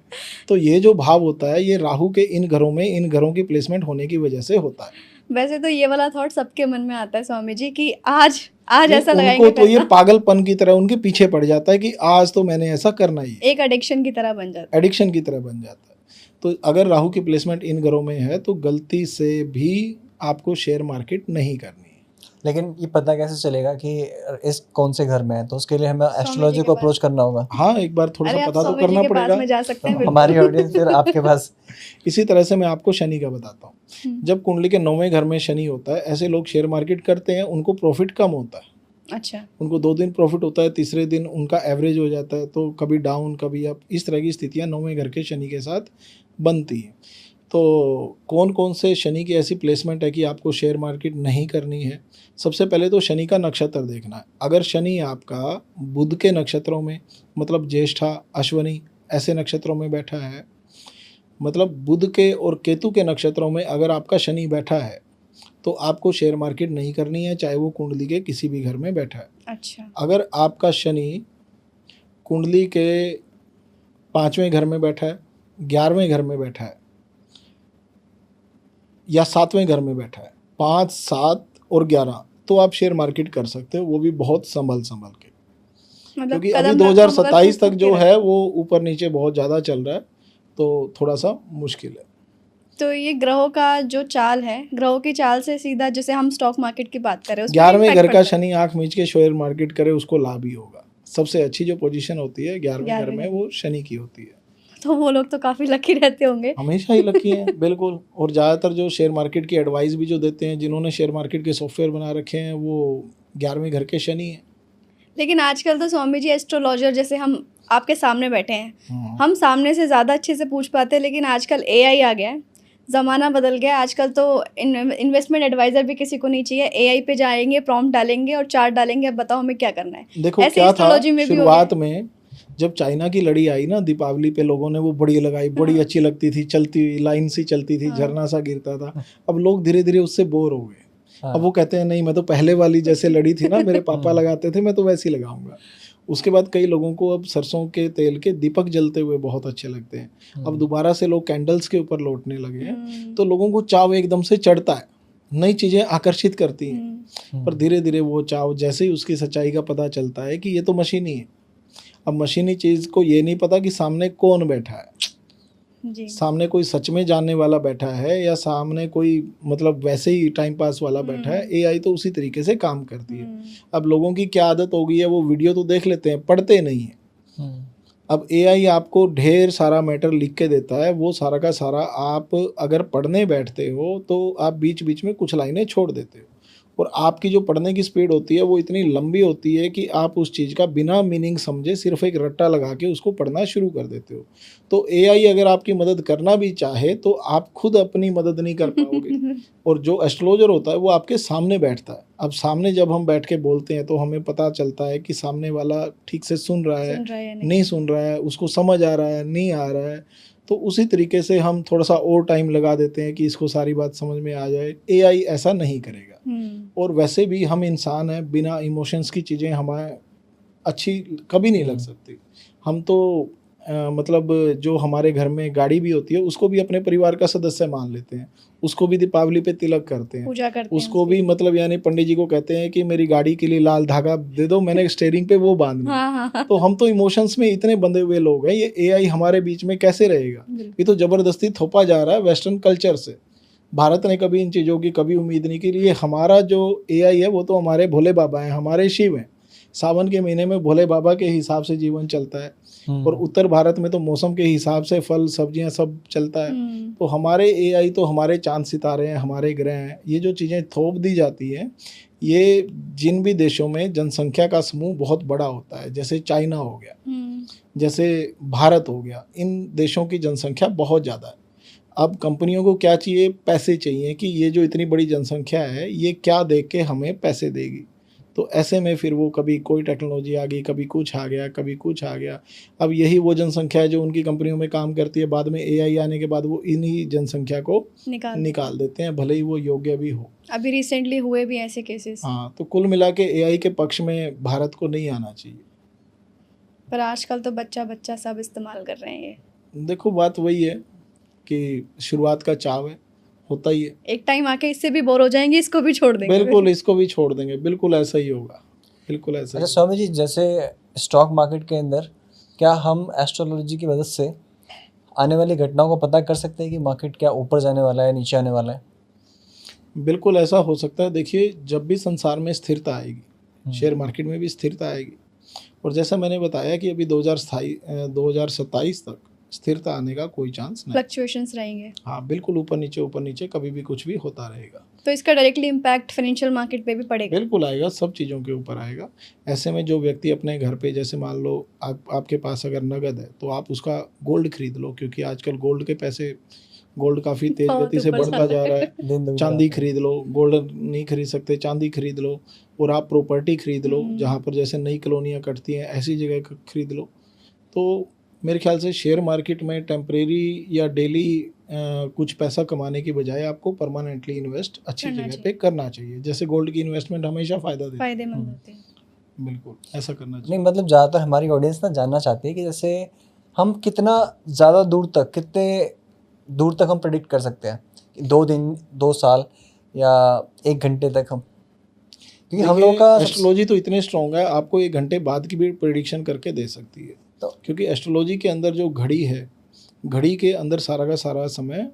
तो ये जो भाव होता है ये राहु के इन घरों में, इन घरों की प्लेसमेंट होने की वजह से होता है। वैसे तो ये वाला थॉट सबके मन में आता है स्वामी जी कि आज ऐसा उनको लगाएंगे तो ये पैसा। पागलपन की तरह उनके पीछे पड़ जाता है कि आज तो मैंने ऐसा करना ही है। एक एडिक्शन की तरह बन जाता एडिक्शन की तरह बन जाता है। तो अगर राहु की प्लेसमेंट इन घरों में है तो गलती से भी आपको शेयर मार्केट नहीं करनी है। लेकिन ये पता कैसे चलेगा कि इस कौन से घर में है? तो उसके लिए हमें एस्ट्रोलॉजी को अप्रोच करना होगा। हाँ, एक बार थोड़ा अरे सा आप पता तो स्वामी करना जी के पास पड़ेगा। में जा सकते हैं बिल्कुल। हमारी ऑडियंस फिर आपके पास। इसी तरह से मैं आपको शनि का बताता हूँ। जब कुंडली के 9वें घर में शनि होता है, ऐसे लोग शेयर मार्केट करते हैं, उनको प्रॉफिट कम होता है। अच्छा, उनको 2 दिन प्रॉफिट होता है, तीसरे दिन उनका एवरेज हो जाता है। तो कभी डाउन कभी अप, इस तरह की स्थितियाँ 9वें घर के शनि के साथ बनती हैं। तो कौन कौन से शनि की ऐसी प्लेसमेंट है कि आपको शेयर मार्केट नहीं करनी है? सबसे पहले तो शनि का नक्षत्र देखना है। अगर शनि आपका बुध के नक्षत्रों में, मतलब ज्येष्ठा, अश्वनी ऐसे नक्षत्रों में बैठा है, मतलब बुध के और केतु के नक्षत्रों में अगर आपका शनि बैठा है तो आपको शेयर मार्केट नहीं करनी है, चाहे वो कुंडली के किसी भी घर में बैठा है। अच्छा, अगर आपका शनि कुंडली के 5वें घर में बैठा है, 11वें घर में बैठा है या 7वें घर में बैठा है, 5, 7 और 11, तो आप शेयर मार्केट कर सकते हो, वो भी बहुत संभल के। मतलब क्योंकि अभी कदम रखो मगर 2027 तक फूक जो के है वो ऊपर नीचे बहुत ज़्यादा चल रहा है, तो थोड़ा सा मुश्किल है। तो ये ग्रहों का जो चाल है, ग्रहों की चाल से सीधा जैसे हम स्टॉक मार्केट की बात करें, उस पे 11वें impact घर का पड़ता है। शनि आंख मीच के शेयर मार्केट करे उसको लाभ ही होगा। सबसे अच्छी जो पोजीशन होती है 11वें घर 11वें में वो शनि की होती है। तो वो लोग तो काफी लकी रहते होंगे। हमेशा ही लकी हैं बिल्कुल। और ज़्यादातर जो शेयर मार्केट की एडवाइस भी जो देते हैं, जिन्होंने शेयर मार्केट के सॉफ्टवेयर बना रखे हैं, वो 11वें घर के शनि हैं। लेकिन आजकल तो स्वामी जी एस्ट्रोलॉजर जैसे हम आपके सामने बैठे हैं, हम सामने से ज़्यादा अच्छे से पूछ पाते हैं। लेकिन आजकल एआई आ गया है, ज़माना बदल गया है। आजकल तो इन्वेस्टमेंट एडवाइज़र भी किसी को नहीं चाहिए, एआई पे जाएंगे, प्रॉम्प्ट डालेंगे और चार्ट डालेंगे, अब बताओ हमें क्या करना है। देखो ऐसे क्या था एस्ट्रोलॉजी में भी हो शुरुआत गया। में जब चाइना की लड़ी आई ना दीपावली पे, लोगों ने वो बड़ी लगाई, बड़ी अच्छी लगती थी, चलती हुई लाइन सी चलती थी, झरना सा गिरता था। अब लोग धीरे धीरे उससे बोर हो गए। अब वो कहते हैं नहीं, मैं तो पहले वाली जैसे लड़ी थी ना मेरे पापा लगाते थे, मैं तो वैसी लगाऊंगा। उसके बाद कई लोगों को अब सरसों के तेल के दीपक जलते हुए बहुत अच्छे लगते हैं। अब दोबारा से लोग कैंडल्स के ऊपर लौटने लगे हैं। तो लोगों को चाव एकदम से चढ़ता है, नई चीज़ें आकर्षित करती हैं। पर धीरे धीरे वो चाव, जैसे ही उसकी सच्चाई का पता चलता है कि ये तो मशीनी है, अब मशीनी चीज़ को ये नहीं पता कि सामने कौन बैठा है, जी। सामने कोई सच में जानने वाला बैठा है या सामने कोई मतलब वैसे ही टाइम पास वाला बैठा है। एआई तो उसी तरीके से काम करती है। अब लोगों की क्या आदत हो गई है, वो वीडियो तो देख लेते हैं, पढ़ते नहीं है। अब एआई आपको ढेर सारा मैटर लिख के देता है, वो सारा का सारा आप अगर पढ़ने बैठते हो तो आप बीच बीच में कुछ लाइनें छोड़ देते हो, और आपकी जो पढ़ने की स्पीड होती है वो इतनी लंबी होती है कि आप उस चीज़ का बिना मीनिंग समझे सिर्फ एक रट्टा लगा के उसको पढ़ना शुरू कर देते हो। तो एआई अगर आपकी मदद करना भी चाहे तो आप खुद अपनी मदद नहीं कर पाओगे। और जो एस्ट्रोलॉजर होता है वो आपके सामने बैठता है। अब सामने जब हम बैठ के बोलते हैं तो हमें पता चलता है कि सामने वाला ठीक से सुन रहा है, नहीं सुन रहा है, उसको समझ आ रहा है, नहीं आ रहा है। तो उसी तरीके से हम थोड़ा सा और टाइम लगा देते हैं कि इसको सारी बात समझ में आ जाए। एआई ऐसा नहीं करेगा। और वैसे भी हम इंसान हैं, बिना इमोशंस की चीज़ें हमें अच्छी कभी नहीं लग सकती। हम तो मतलब जो हमारे घर में गाड़ी भी होती है उसको भी अपने परिवार का सदस्य मान लेते हैं, उसको भी दीपावली पे तिलक करते हैं, पूजा करते हैं उसको भी मतलब यानी पंडित जी को कहते हैं कि मेरी गाड़ी के लिए लाल धागा दे दो, मैंने स्टीयरिंग पे वो बांधना। तो हम तो इमोशंस में इतने बंधे हुए लोग हैं, ये एआई हमारे बीच में कैसे रहेगा? ये तो जबरदस्ती थोपा जा रहा है वेस्टर्न कल्चर से। भारत ने कभी इन चीज़ों की कभी उम्मीद नहीं की। ये हमारा जो एआई है वो तो हमारे भोले बाबा हैं, हमारे शिव हैं। सावन के महीने में भोले बाबा के हिसाब से जीवन चलता है, और उत्तर भारत में तो मौसम के हिसाब से फल सब्जियां सब चलता है। तो हमारे एआई तो हमारे चांद सितारे हैं, हमारे ग्रह हैं। ये जो चीज़ें थोप दी जाती हैं, ये जिन भी देशों में जनसंख्या का समूह बहुत बड़ा होता है, जैसे चाइना हो गया, जैसे भारत हो गया, इन देशों की जनसंख्या बहुत ज़्यादा है। अब कंपनियों को क्या चाहिए? पैसे चाहिए कि ये जो इतनी बड़ी जनसंख्या है ये क्या देख के हमें पैसे देगी। तो ऐसे में फिर वो कभी कोई टेक्नोलॉजी आ गई, कभी कुछ आ गया, कभी कुछ आ गया। अब यही वो जनसंख्या है जो उनकी कंपनियों में काम करती है, बाद में एआई आने के बाद वो इन्हीं जनसंख्या को निकाल देते हैं, भले ही वो योग्य भी हो। अभी रिसेंटली हुए भी ऐसे केसेस। हाँ, तो कुल मिला के एआई के पक्ष में भारत को नहीं आना चाहिए। पर आजकल तो बच्चा बच्चा सब इस्तेमाल कर रहे हैं। देखो बात वही है कि शुरुआत का चाव है, होता ही है। एक टाइम आके इससे भी बोर हो जाएंगे, इसको भी छोड़ देंगे। बिल्कुल, इसको भी छोड़ देंगे, बिल्कुल ऐसा ही होगा, बिल्कुल ऐसा। अच्छा स्वामी जी, जैसे स्टॉक मार्केट के अंदर क्या हम एस्ट्रोलॉजी की मदद से आने वाली घटनाओं को पता कर सकते हैं कि मार्केट क्या ऊपर जाने वाला है, नीचे आने वाला है? बिल्कुल ऐसा हो सकता है। देखिए, जब भी संसार में स्थिरता आएगी, शेयर मार्केट में भी स्थिरता आएगी। और जैसा मैंने बताया कि अभी 2027 तक स्थिरता आने का कोई चांस नहीं, फ्लक्चुएशंस रहेंगे। हाँ बिल्कुल, ऊपर नीचे कभी भी कुछ भी होता रहेगा। तो इसका डायरेक्टली इम्पैक्ट फाइनेंशियल मार्केट पे भी पड़ेगा? बिल्कुल आएगा, सब चीज़ों के ऊपर आएगा। ऐसे में जो व्यक्ति अपने घर पे, जैसे मान लो आपके पास अगर नगद है तो आप उसका गोल्ड खरीद लो, क्योंकि आजकल गोल्ड काफ़ी तेज गति से बढ़ता जा रहा है। चांदी खरीद लो, गोल्ड नहीं खरीद सकते चांदी खरीद लो। और आप प्रॉपर्टी खरीद लो, जहाँ पर जैसे नई कॉलोनियाँ कटती हैं ऐसी जगह खरीद लो। तो मेरे ख्याल से शेयर मार्केट में टेम्परेरी या डेली कुछ पैसा कमाने की बजाय आपको परमानेंटली इन्वेस्ट अच्छी जगह पे करना चाहिए। जैसे गोल्ड की इन्वेस्टमेंट हमेशा फायदेमंद होती है। बिल्कुल ऐसा करना चाहिए। नहीं, मतलब ज़्यादातर हमारी ऑडियंस ना जानना चाहती है कि जैसे हम कितना ज़्यादा कितने दूर तक हम प्रेडिक्ट कर सकते हैं, 2 दिन, 2 साल या 1 घंटे तक हम, क्योंकि हम लोगों का एस्ट्रोलॉजी तो इतने स्ट्रॉन्ग है, आपको 1 घंटे बाद की भी प्रेडिक्शन करके दे सकती है। तो क्योंकि एस्ट्रोलॉजी के अंदर जो घड़ी है, घड़ी के अंदर सारा का सारा समय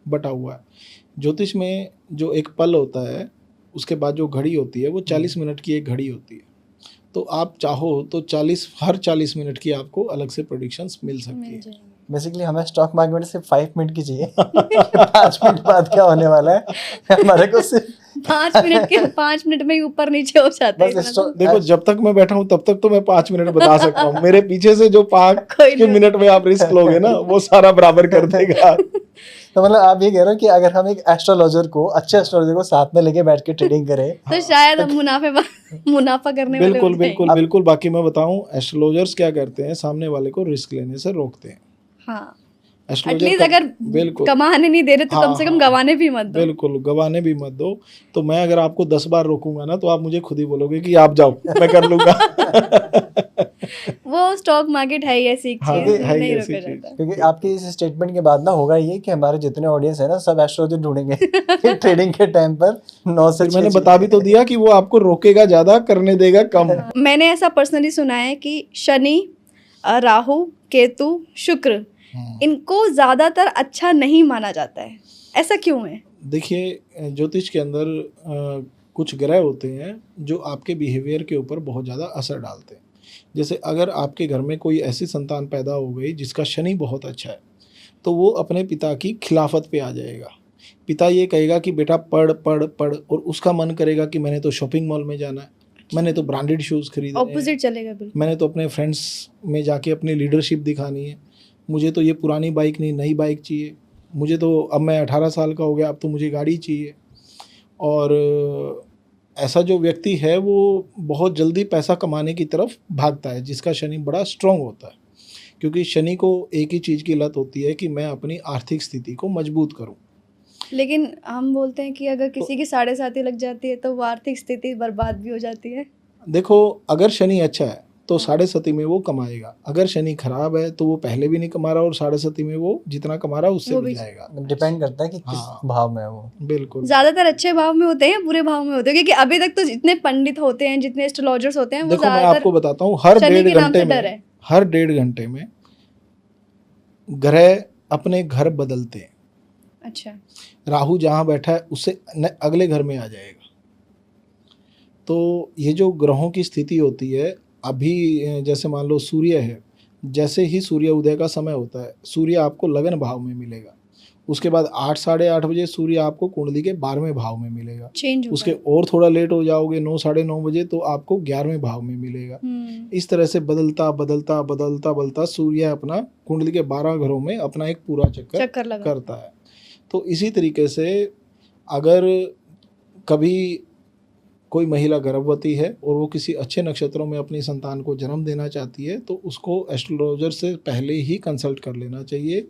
बटा हुआ है। ज्योतिष में जो एक पल होता है, उसके बाद जो घड़ी होती है वो 40 मिनट की एक घड़ी होती है। तो आप चाहो तो हर 40 मिनट की आपको अलग से प्रेडिक्शंस मिल सकती है। बेसिकली हमें स्टॉक मार्केट में सिर्फ 5 मिनट की चाहिए 5 मिनट बाद क्या होने वाला है हमारे को सिर्फ 5 मिनट में ही ऊपर नीचे हो जाता है। देखो, जब तक मैं बैठा हूँ तब तक तो मैं 5 मिनट बता सकता हूँ। मेरे पीछे से जो 5 मिनट में आप रिस्क लोगे ना, वो सारा बराबर कर देगा। तो मतलब आप ये कह रहे हो कि अगर हम एक एस्ट्रोलॉजर को, अच्छे एस्ट्रोलॉजर को साथ में लेके बैठ के ट्रेडिंग करें तो शायद हम मुनाफा करने वाले हो बिल्कुल जाएंगे। बिल्कुल बिल्कुल। बाकी मैं बताऊं, एस्ट्रोलॉजर्स क्या करते हैं, सामने वाले को रिस्क लेने से रोकते हैं। हाँ, एस्ट्रोलॉजर एटलीस्ट अगर बिल्कुल कमाने नहीं दे रहे तो कम से कम हाँ, गवाने भी मत दो। बिल्कुल गवाने भी मत दो। तो मैं अगर आपको 10 बार रोकूंगा ना, तो आप मुझे खुद ही बोलोगे कि आप जाओ, मैं कर लूंगा। वो स्टॉक मार्केट है ही ऐसी एक हाँ, चीज, है ही नहीं ऐसी रोका चीज। जाता। क्योंकि आपकी इस स्टेटमेंट के बाद ना होगा ये कि हमारे जितने ऑडियंस है ना सब एस्ट्रोलॉजर ढूंढेंगे कि ट्रेडिंग के टाइम पर 9 से फिर 6 मैंने बता भी तो दिया कि वो आपको रोकेगा ज्यादा, करने देगा कम। मैंने ऐसा पर्सनली सुना है कि शनि, राहु, केतु, शुक्र, इनको ज्यादातर अच्छा नहीं माना जाता है। ऐसा क्यों है? देखिए, ज्योतिष के अंदर कुछ ग्रह होते हैं जो आपके बिहेवियर के ऊपर बहुत ज़्यादा असर डालते हैं। जैसे अगर आपके घर में कोई ऐसी संतान पैदा हो गई जिसका शनि बहुत अच्छा है, तो वो अपने पिता की खिलाफत पे आ जाएगा। पिता ये कहेगा कि बेटा पढ़ पढ़ पढ़, और उसका मन करेगा कि मैंने तो शॉपिंग मॉल में जाना है, मैंने तो ब्रांडेड शूज़ खरीदने हैं, ऑपोजिट चलेगा बिल्कुल। मैंने तो अपने फ्रेंड्स में जाके अपनी लीडरशिप दिखानी है, मुझे तो ये पुरानी बाइक नहीं नई बाइक चाहिए, मुझे तो अब मैं 18 साल का हो गया, अब तो मुझे गाड़ी चाहिए। और ऐसा जो व्यक्ति है वो बहुत जल्दी पैसा कमाने की तरफ भागता है, जिसका शनि बड़ा स्ट्रांग होता है। क्योंकि शनि को एक ही चीज़ की लत होती है कि मैं अपनी आर्थिक स्थिति को मजबूत करूं। लेकिन हम बोलते हैं कि अगर किसी की 7.5 लग जाती है तो वो आर्थिक स्थिति बर्बाद भी हो जाती है। देखो, अगर शनि अच्छा है तो 7.5 में वो कमाएगा, अगर शनि खराब है तो वो पहले भी नहीं कमा रहा और 7.5 में वो जितना कमा रहा है उससे वो भी भी जाएगा। डिपेंड करता है कि किस हाँ। भाव में है वो। बिल्कुल ज्यादातर अच्छे भाव में होते हैं, बुरे भाव में होते हैं, क्योंकि अभी तक तो जितने पंडित होते हैं, जितने एस्ट्रोलॉजर्स होते हैं, वो देखो, मैं ज्यादातर आपको बताता हूँ, हर शनि 1.5 के नाम घंटे से डर में है। हर 1.5 घंटे में ग्रह अपने घर बदलते हैं। अच्छा, राहु जहाँ बैठा है उससे अगले घर में आ जाएगा। तो ये जो ग्रहों की स्थिति होती है, अभी जैसे मान लो सूर्य है, जैसे ही सूर्य उदय का समय होता है, सूर्य आपको लगन भाव में मिलेगा। उसके बाद 8 साढ़े 8 बजे सूर्य आपको कुंडली के 12वें भाव में मिलेगा। चेंज होगा। उसके और थोड़ा लेट हो जाओगे 9 साढ़े 9 बजे, तो आपको 11वें भाव में मिलेगा। इस तरह से बदलता बदलता बदलता बदलता सूर्य अपना कुंडली के 12 घरों में अपना एक पूरा चक्कर लगा करता है। तो इसी तरीके से अगर कभी कोई महिला गर्भवती है और वो किसी अच्छे नक्षत्रों में अपनी संतान को जन्म देना चाहती है, तो उसको एस्ट्रोलॉजर से पहले ही कंसल्ट कर लेना चाहिए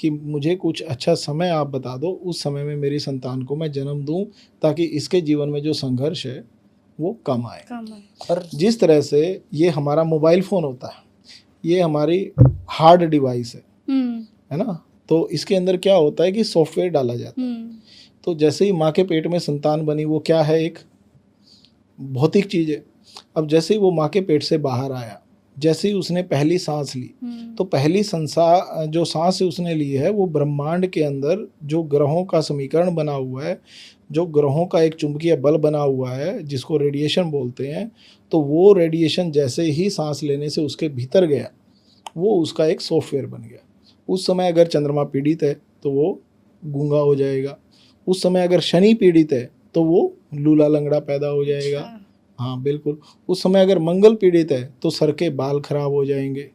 कि मुझे कुछ अच्छा समय आप बता दो, उस समय में मेरी संतान को मैं जन्म दूं, ताकि इसके जीवन में जो संघर्ष है वो कम आए। और जिस तरह से ये हमारा मोबाइल फ़ोन होता है, ये हमारी हार्ड डिवाइस है ना, तो इसके अंदर क्या होता है कि सॉफ्टवेयर डाला जाता है। तो जैसे ही माँ के पेट में संतान बनी, वो क्या है, एक भौतिक चीज़ है। अब जैसे ही वो माँ के पेट से बाहर आया, जैसे ही उसने पहली सांस ली, तो पहली जो सांस उसने ली है, वो ब्रह्मांड के अंदर जो ग्रहों का समीकरण बना हुआ है, जो ग्रहों का एक चुंबकीय बल बना हुआ है जिसको रेडिएशन बोलते हैं, तो वो रेडिएशन जैसे ही सांस लेने से उसके भीतर गया, वो उसका एक सॉफ्टवेयर बन गया। उस समय अगर चंद्रमा पीड़ित है तो वो गूंगा हो जाएगा, उस समय अगर शनि पीड़ित है तो वो लूला लंगड़ा पैदा हो जाएगा। हाँ बिल्कुल। उस समय अगर मंगल पीड़ित है तो सर के बाल खराब हो जाएंगे,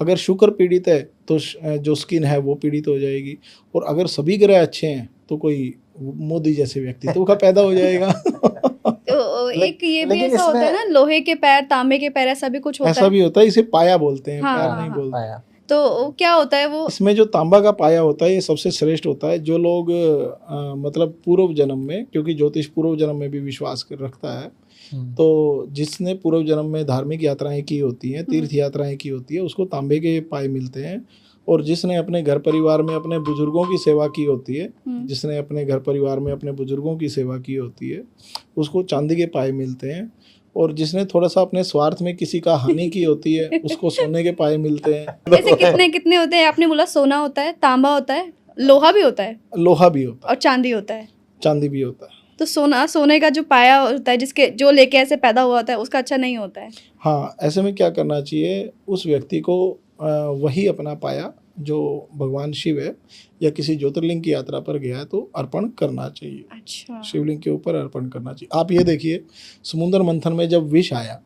अगर शुक्र पीड़ित है तो जो स्किन है वो पीड़ित हो जाएगी, और अगर सभी ग्रह अच्छे हैं तो कोई मोदी जैसे व्यक्तित्व का पैदा हो जाएगा। तो एक ये भी ऐसा होता है ना, लोहे के पैर, तांबे के पैर, ऐसा भी कुछ होता है। ऐसा भी होता है, इसे पाया बोलते हैं, हाँ, पैर नहीं बोलते। तो क्या होता है वो? इसमें जो तांबा का पाया होता है ये सबसे श्रेष्ठ होता है। जो लोग मतलब पूर्व जन्म में, क्योंकि ज्योतिष पूर्व जन्म में भी विश्वास रखता है, तो जिसने पूर्व जन्म में धार्मिक यात्राएं की होती हैं, तीर्थ यात्राएं की होती है, उसको तांबे के पाए मिलते हैं। और जिसने अपने घर परिवार में अपने बुजुर्गों की सेवा की होती है, जिसने अपने घर परिवार में अपने बुजुर्गों की सेवा की होती है, उसको चांदी के पाए मिलते हैं। और जिसने थोड़ा सा अपने स्वार्थ में किसी का हानि की होती है, उसको सोने के पाए मिलते हैं। ऐसे कितने कितने होते हैं? आपने बोला सोना होता है, तांबा होता है, लोहा भी होता है, लोहा भी होता है और चांदी होता है। चांदी भी होता है। तो सोने का जो पाया होता है, जिसके जो लेके ऐसे पैदा हुआ होता है, उसका अच्छा नहीं होता है। हाँ, ऐसे में क्या करना चाहिए, उस व्यक्ति को वही अपना पाया जो भगवान शिव है या किसी ज्योतिर्लिंग की यात्रा पर गया है तो अर्पण करना चाहिए। अच्छा। शिवलिंग के ऊपर अर्पण करना चाहिए। आप ये देखिए, समुद्र मंथन में जब विष आया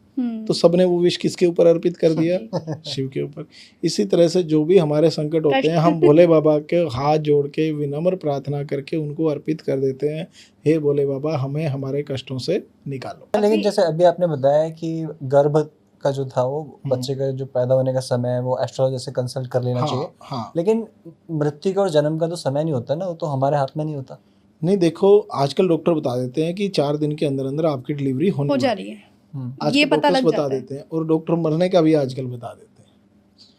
तो सबने वो विष किसके ऊपर अर्पित कर दिया? शिव के ऊपर। इसी तरह से जो भी हमारे संकट होते हैं, हम भोले बाबा के हाथ जोड़ के विनम्र प्रार्थना करके उनको अर्पित कर देते हैं, हे भोले बाबा हमें हमारे कष्टों से निकालो। लेकिन जैसे अभी आपने बताया कि गर्भ का जो था वो बच्चे का जो पैदा होने का समय है वो एस्ट्रोलॉजर से कंसल्ट कर लेना चाहिए। हाँ। लेकिन मृत्यु का और जन्म का तो समय नहीं होता ना, वो तो हमारे हाथ में नहीं होता। नहीं, देखो आजकल डॉक्टर बता देते हैं कि 4 दिन के अंदर अंदर आपकी डिलीवरी हो जा रही है, ये पता लग जाता है। देते हैं और डॉक्टर मरने का भी आजकल बता देते हैं।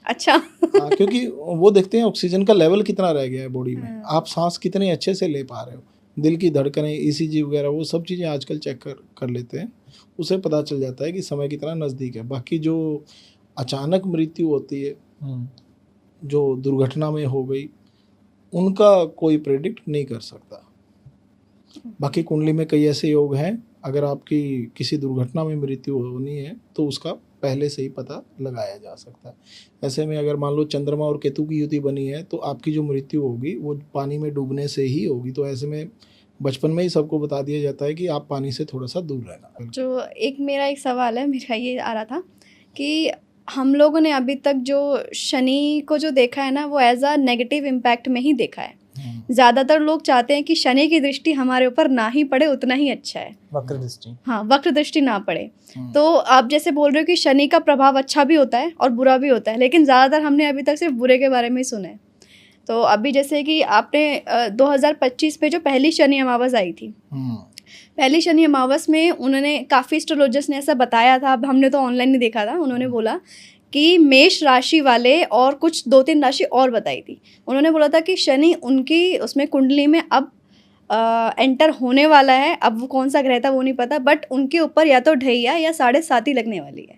अच्छा। हाँ, क्योंकि वो देखते हैं ऑक्सीजन का लेवल कितना रह गया है बॉडी में, आप सांस कितने अच्छे से ले पा रहे हो, दिल की धड़कनें, ईसीजी वगैरह वो सब चीज़ें आजकल चेक कर लेते हैं, उसे पता चल जाता है कि समय कितना नज़दीक है। बाकी जो अचानक मृत्यु होती है, जो दुर्घटना में हो गई, उनका कोई प्रेडिक्ट नहीं कर सकता। बाकी कुंडली में कई ऐसे योग हैं, अगर आपकी किसी दुर्घटना में मृत्यु होनी है तो उसका पहले से ही पता लगाया जा सकता है। ऐसे में अगर मान लो चंद्रमा और केतु की युति बनी है तो आपकी जो मृत्यु होगी वो पानी में डूबने से ही होगी। तो ऐसे में बचपन में ही सबको बता दिया जाता है कि आप पानी से थोड़ा सा दूर रहना। जो मेरा एक सवाल है, मेरा ये आ रहा था कि हम लोगों ने अभी तक जो शनि को जो देखा है ना, वो एज अ नेगेटिव इम्पैक्ट में ही देखा है। ज़्यादातर लोग चाहते हैं कि शनि की दृष्टि हमारे ऊपर ना ही पड़े, उतना ही अच्छा है। वक्र दृष्टि। हाँ, वक्र दृष्टि ना पड़े। तो आप जैसे बोल रहे हो कि शनि का प्रभाव अच्छा भी होता है और बुरा भी होता है, लेकिन ज़्यादातर हमने अभी तक सिर्फ बुरे के बारे में ही सुना है। तो अभी जैसे कि आपने 2025 में जो पहली शनि अमावस आई थी, पहली शनि अमावस में उन्होंने काफ़ी एस्ट्रोलॉजर्स ने ऐसा बताया था, अब हमने तो ऑनलाइन नहीं देखा था, उन्होंने बोला कि मेष राशि वाले और कुछ 2-3 राशि और बताई थी। उन्होंने बोला था कि शनि उनकी उसमें कुंडली में अब एंटर होने वाला है। अब वो कौन सा ग्रह था वो नहीं पता, बट उनके ऊपर या तो ढैया या 7.5 लगने वाली है।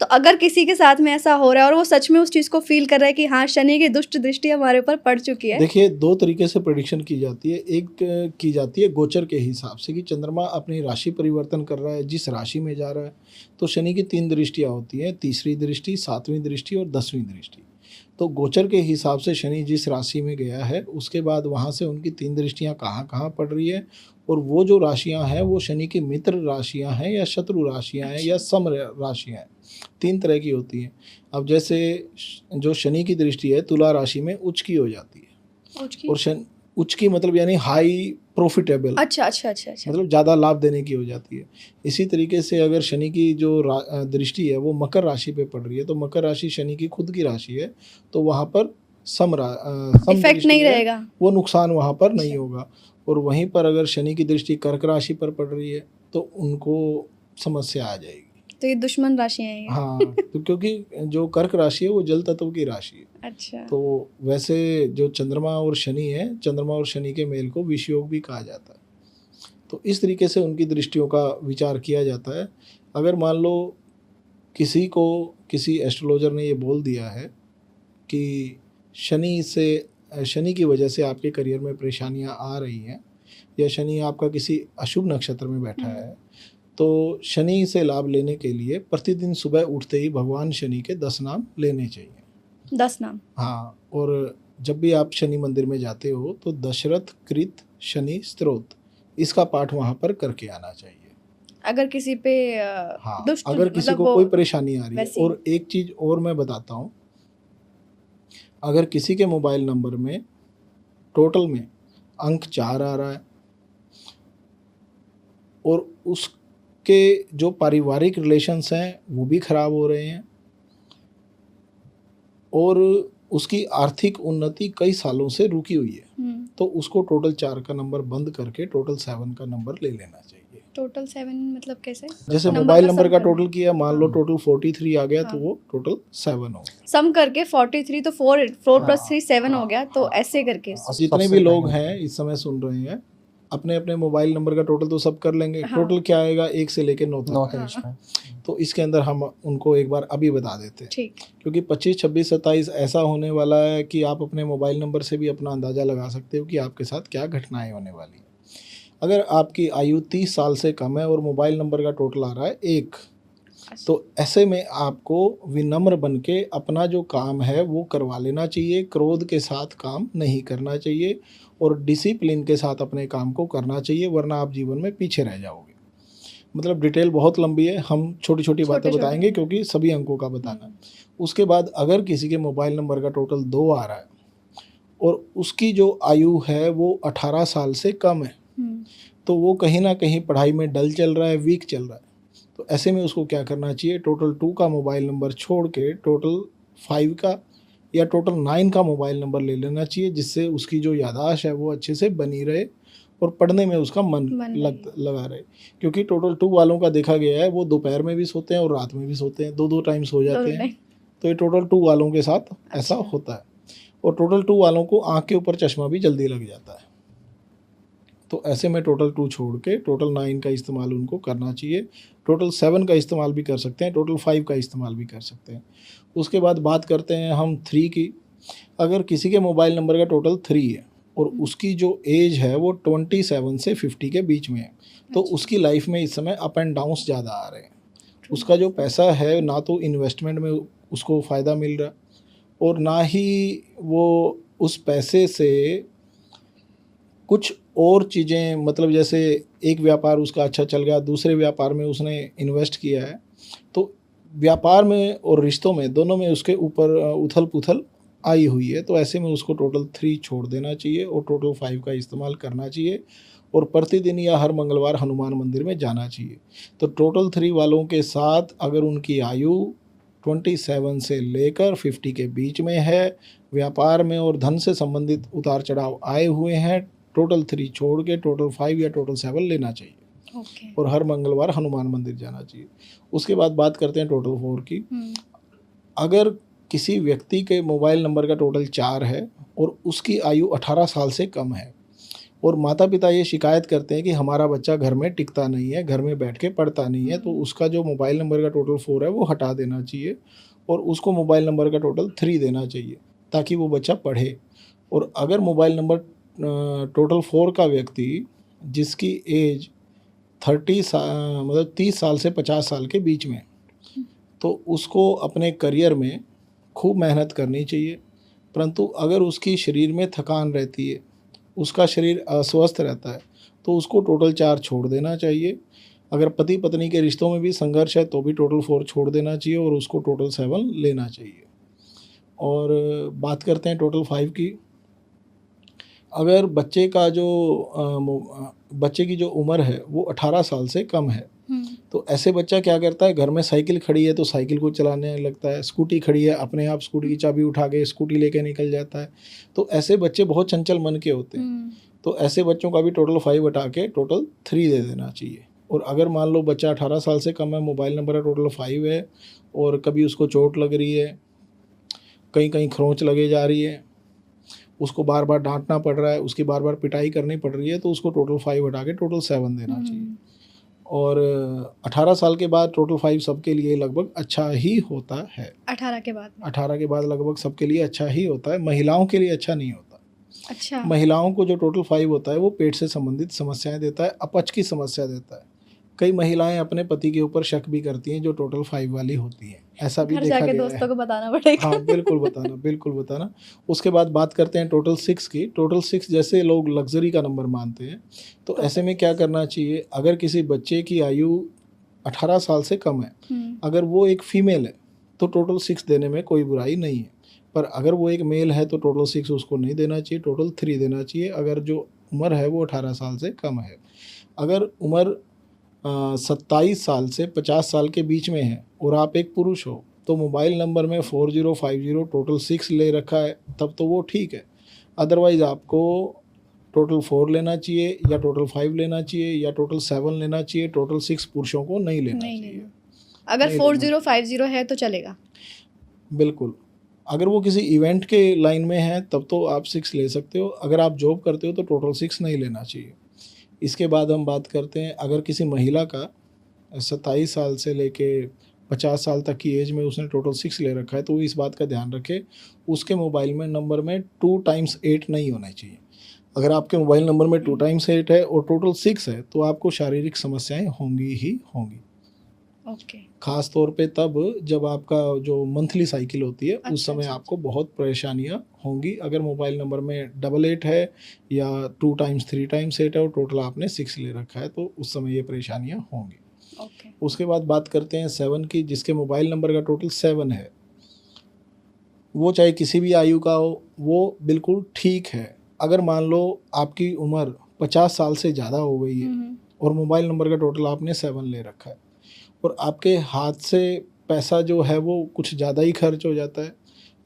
तो अगर किसी के साथ में ऐसा हो रहा है और वो सच में उस चीज़ को फील कर रहा है कि हाँ शनि की दुष्ट दृष्टि हमारे ऊपर पड़ चुकी है। देखिए 2 तरीके से प्रेडिक्शन की जाती है। एक की जाती है गोचर के हिसाब से कि चंद्रमा अपनी राशि परिवर्तन कर रहा है, जिस राशि में जा रहा है। तो शनि की 3 दृष्टियाँ होती हैं, तीसरी दृष्टि, 7वीं दृष्टि और 10वीं दृष्टि। तो गोचर के हिसाब से शनि जिस राशि में गया है उसके बाद वहाँ से उनकी 3 दृष्टियाँ कहाँ कहाँ पड़ रही है, और वो जो राशियाँ हैं वो शनि की मित्र राशियाँ हैं या शत्रु राशियाँ हैं या सम राशियाँ हैं। 3 तरह की होती हैं। अब जैसे जो शनि की दृष्टि है तुला राशि में उच्च की हो जाती है, और उच्च की मतलब यानी हाई प्रॉफिटेबल, अच्छा। मतलब ज़्यादा लाभ देने की हो जाती है। इसी तरीके से अगर शनि की जो दृष्टि है वो मकर राशि पे पड़ रही है, तो मकर राशि शनि की खुद की राशि है, तो वहाँ पर सम इफेक्ट नहीं रहेगा, वो नुकसान वहाँ पर नहीं होगा। और वहीं पर अगर शनि की दृष्टि कर्क राशि पर पड़ रही है तो उनको समस्या आ जाएगी। तो ये दुश्मन राशियाँ हैं। हाँ, तो क्योंकि जो कर्क राशि है वो जल तत्व की राशि है। अच्छा। तो वैसे जो चंद्रमा और शनि है, चंद्रमा और शनि के मेल को विष योग भी कहा जाता है। तो इस तरीके से उनकी दृष्टियों का विचार किया जाता है। अगर मान लो किसी को किसी एस्ट्रोलॉजर ने ये बोल दिया है कि शनि की वजह से आपके करियर में परेशानियां आ रही हैं, या शनि आपका किसी अशुभ नक्षत्र में बैठा है, तो शनि से लाभ लेने के लिए प्रतिदिन सुबह उठते ही भगवान शनि के 10 नाम लेने चाहिए। 10 नाम? हाँ, और जब भी आप शनि मंदिर में जाते हो तो दशरथ कृत शनि स्तोत्र इसका पाठ वहाँ पर करके आना चाहिए। अगर किसी पे हाँ, दुष्ट अगर किसी मतलब को कोई परेशानी आ रही है। वैसी। और एक चीज़ और मैं बताता हूँ, अगर किसी के मोबाइल नंबर में टोटल में अंक 4 आ रहा है और उसके जो पारिवारिक रिलेशंस हैं वो भी खराब हो रहे हैं, और उसकी आर्थिक उन्नति कई सालों से रुकी हुई है, तो उसको टोटल 4 का नंबर बंद करके टोटल 7 का नंबर ले लेना चाहिए। टोटल 7 मतलब कैसे? जैसे मोबाइल नंबर का टोटल किया, मान लो टोटल 43 आ गया, तो वो टोटल 7 हो। सम करके 43 तो 4 + 3 7 हो गया, तो ऐसे करके जितने भी लोग हैं इस समय सुन रहे हैं, अपने अपने मोबाइल नंबर का टोटल तो सब कर लेंगे। टोटल क्या आएगा 1 से लेकर 9 तक। तो इसके अंदर हम उनको एक बार अभी बता देते हैं, ठीक। क्योंकि 25, 26, 27 ऐसा होने वाला है कि आप अपने मोबाइल नंबर से भी अपना अंदाज़ा लगा सकते हो कि आपके साथ क्या घटनाएं होने वाली हैं। अगर आपकी आयु 30 साल से कम है और मोबाइल नंबर का टोटल आ रहा है 1, तो ऐसे में आपको विनम्र बन के अपना जो काम है वो करवा लेना चाहिए, क्रोध के साथ काम नहीं करना चाहिए और डिसिप्लिन के साथ अपने काम को करना चाहिए, वरना आप जीवन में पीछे रह जाओगे। मतलब डिटेल बहुत लंबी है, हम छोटी-छोटी बातें छोटे-छोटे। बताएँगे क्योंकि सभी अंकों का बताना है। उसके बाद अगर किसी के मोबाइल नंबर का टोटल 2 आ रहा है और उसकी जो आयु है वो 18 साल से कम है, तो वो कहीं न कहीं पढ़ाई में डल चल रहा है, वीक चल रहा है। तो ऐसे में उसको क्या करना चाहिए, टोटल 2 का मोबाइल नंबर छोड़ के टोटल 5 का या टोटल 9 का मोबाइल नंबर ले लेना चाहिए, जिससे उसकी जो याददाश्त है वो अच्छे से बनी रहे और पढ़ने में उसका मन लगा रहे। क्योंकि टोटल 2 वालों का देखा गया है वो दोपहर में भी सोते हैं और रात में भी सोते हैं, 2-2 टाइम सो जाते हैं। तो ये टोटल 2 वालों के साथ ऐसा होता है और टोटल 2 वालों को आँख के ऊपर चश्मा भी जल्दी लग जाता है। तो ऐसे में टोटल 2 छोड़ के टोटल 9 का इस्तेमाल उनको करना चाहिए, टोटल 7 का इस्तेमाल भी कर सकते हैं, टोटल 5 का इस्तेमाल भी कर सकते हैं। उसके बाद बात करते हैं हम 3 की। अगर किसी के मोबाइल नंबर का टोटल 3 है और उसकी जो एज है वो 27 से 50 के बीच में है, तो उसकी लाइफ में इस समय अप एंड डाउन्स ज़्यादा आ रहे हैं। उसका जो पैसा है ना तो इन्वेस्टमेंट में उसको फ़ायदा मिल रहा और ना ही वो उस पैसे से कुछ और चीज़ें, मतलब जैसे एक व्यापार उसका अच्छा चल गया, दूसरे व्यापार में उसने इन्वेस्ट किया है, तो व्यापार में और रिश्तों में दोनों में उसके ऊपर उथल-पुथल आई हुई है। तो ऐसे में उसको टोटल 3 छोड़ देना चाहिए और टोटल 5 का इस्तेमाल करना चाहिए और प्रतिदिन या हर मंगलवार हनुमान मंदिर में जाना चाहिए। तो टोटल 3 वालों के साथ अगर उनकी आयु 27 से लेकर 50 के बीच में है, व्यापार में और धन से संबंधित उतार चढ़ाव आए हुए हैं, टोटल 3 छोड़ के टोटल 5 या टोटल 7 लेना चाहिए और हर मंगलवार हनुमान मंदिर जाना चाहिए। उसके बाद बात करते हैं टोटल 4 की। अगर किसी व्यक्ति के मोबाइल नंबर का टोटल 4 है और उसकी आयु 18 साल से कम है और माता पिता ये शिकायत करते हैं कि हमारा बच्चा घर में टिकता नहीं है, घर में बैठ के पढ़ता नहीं है, तो उसका जो मोबाइल नंबर का टोटल 4 है वो हटा देना चाहिए और उसको मोबाइल नंबर का टोटल 3 देना चाहिए ताकि वो बच्चा पढ़े। और अगर मोबाइल नंबर टोटल 4 का व्यक्ति जिसकी एज 30 साल से 50 साल के बीच में, तो उसको अपने करियर में खूब मेहनत करनी चाहिए। परंतु अगर उसकी शरीर में थकान रहती है, उसका शरीर अस्वस्थ रहता है, तो उसको टोटल 4 छोड़ देना चाहिए। अगर पति पत्नी के रिश्तों में भी संघर्ष है तो भी टोटल 4 छोड़ देना चाहिए और उसको टोटल 7 लेना चाहिए। और बात करते हैं टोटल 5 की। अगर बच्चे की जो उम्र है वो 18 साल से कम है, तो ऐसे बच्चा क्या करता है, घर में साइकिल खड़ी है तो साइकिल को चलाने लगता है, स्कूटी खड़ी है अपने आप स्कूटी की चाबी उठा के स्कूटी लेके निकल जाता है। तो ऐसे बच्चे बहुत चंचल मन के होते हैं। तो ऐसे बच्चों का भी टोटल 5 हटा के टोटल 3 दे देना चाहिए। और अगर मान लो बच्चा 18 साल से कम है, मोबाइल नंबर का टोटल 5 है और कभी उसको चोट लग रही है, कहीं कहीं खरोंच लगे जा रही है, उसको बार बार डांटना पड़ रहा है, उसकी बार बार पिटाई करनी पड़ रही है, तो उसको टोटल 5 हटा के टोटल 7 देना चाहिए। और 18 साल के बाद टोटल 5 सबके लिए लगभग अच्छा ही होता है। 18 के बाद लगभग सबके लिए अच्छा ही होता है, महिलाओं के लिए अच्छा नहीं होता। अच्छा। महिलाओं को जो टोटल 5 होता है वो पेट से संबंधित समस्याएं देता है, अपच की समस्या देता है। कई महिलाएं अपने पति के ऊपर शक भी करती हैं जो टोटल 5 वाली होती हैं, ऐसा भी घर देखा जाके गया दोस्तों है। को बताना पड़ेगा। हाँ बिल्कुल बताना। उसके बाद बात करते हैं टोटल 6 की। टोटल 6 जैसे लोग लग्जरी का नंबर मानते हैं, तो ऐसे में क्या करना चाहिए, अगर किसी बच्चे की आयु 18 साल से कम है, अगर वो एक फीमेल है तो टोटल 6 देने में कोई बुराई नहीं है, पर अगर वो एक मेल है तो टोटल 6 उसको नहीं देना चाहिए, टोटल 3 देना चाहिए अगर जो उम्र है वो 18 साल से कम है। अगर उम्र 27 साल से 50 साल के बीच में है और आप एक पुरुष हो, तो मोबाइल नंबर में 4050 टोटल 6 ले रखा है, तब तो वो ठीक है। अदरवाइज़ आपको टोटल 4 लेना चाहिए या टोटल 5 लेना चाहिए या टोटल 7 लेना चाहिए, टोटल 6 पुरुषों को नहीं लेना चाहिए। अगर नहीं 4050 है तो चलेगा। बिल्कुल। अगर वो किसी इवेंट के लाइन में है तब तो आप 6 ले सकते हो, अगर आप जॉब करते हो तो टोटल 6 नहीं लेना चाहिए। इसके बाद हम बात करते हैं, अगर किसी महिला का 27 साल से लेके 50 साल तक की एज में उसने टोटल 6 ले रखा है, तो वो इस बात का ध्यान रखे उसके मोबाइल में नंबर में 2 टाइम्स 8 नहीं होना चाहिए। अगर आपके मोबाइल नंबर में 2 टाइम्स 8 है और टोटल 6 है तो आपको शारीरिक समस्याएं होंगी ही होंगी। ओके। खास तौर पे तब जब आपका जो मंथली साइकिल होती है, उस अच्छा, समय अच्छा, आपको बहुत परेशानियां होंगी। अगर मोबाइल नंबर में 88 है या 2 टाइम्स 3 टाइम्स 8 है और टोटल आपने 6 ले रखा है, तो उस समय ये परेशानियां होंगी। ओके। उसके बाद बात करते हैं 7 की, जिसके मोबाइल नंबर का टोटल 7 है। वो चाहे किसी भी आयु का हो, वो बिल्कुल ठीक है। अगर मान लो आपकी उम्र 50 साल से ज़्यादा हो गई है और मोबाइल नंबर का टोटल आपने 7 ले रखा है और आपके हाथ से पैसा जो है वो कुछ ज़्यादा ही खर्च हो जाता है,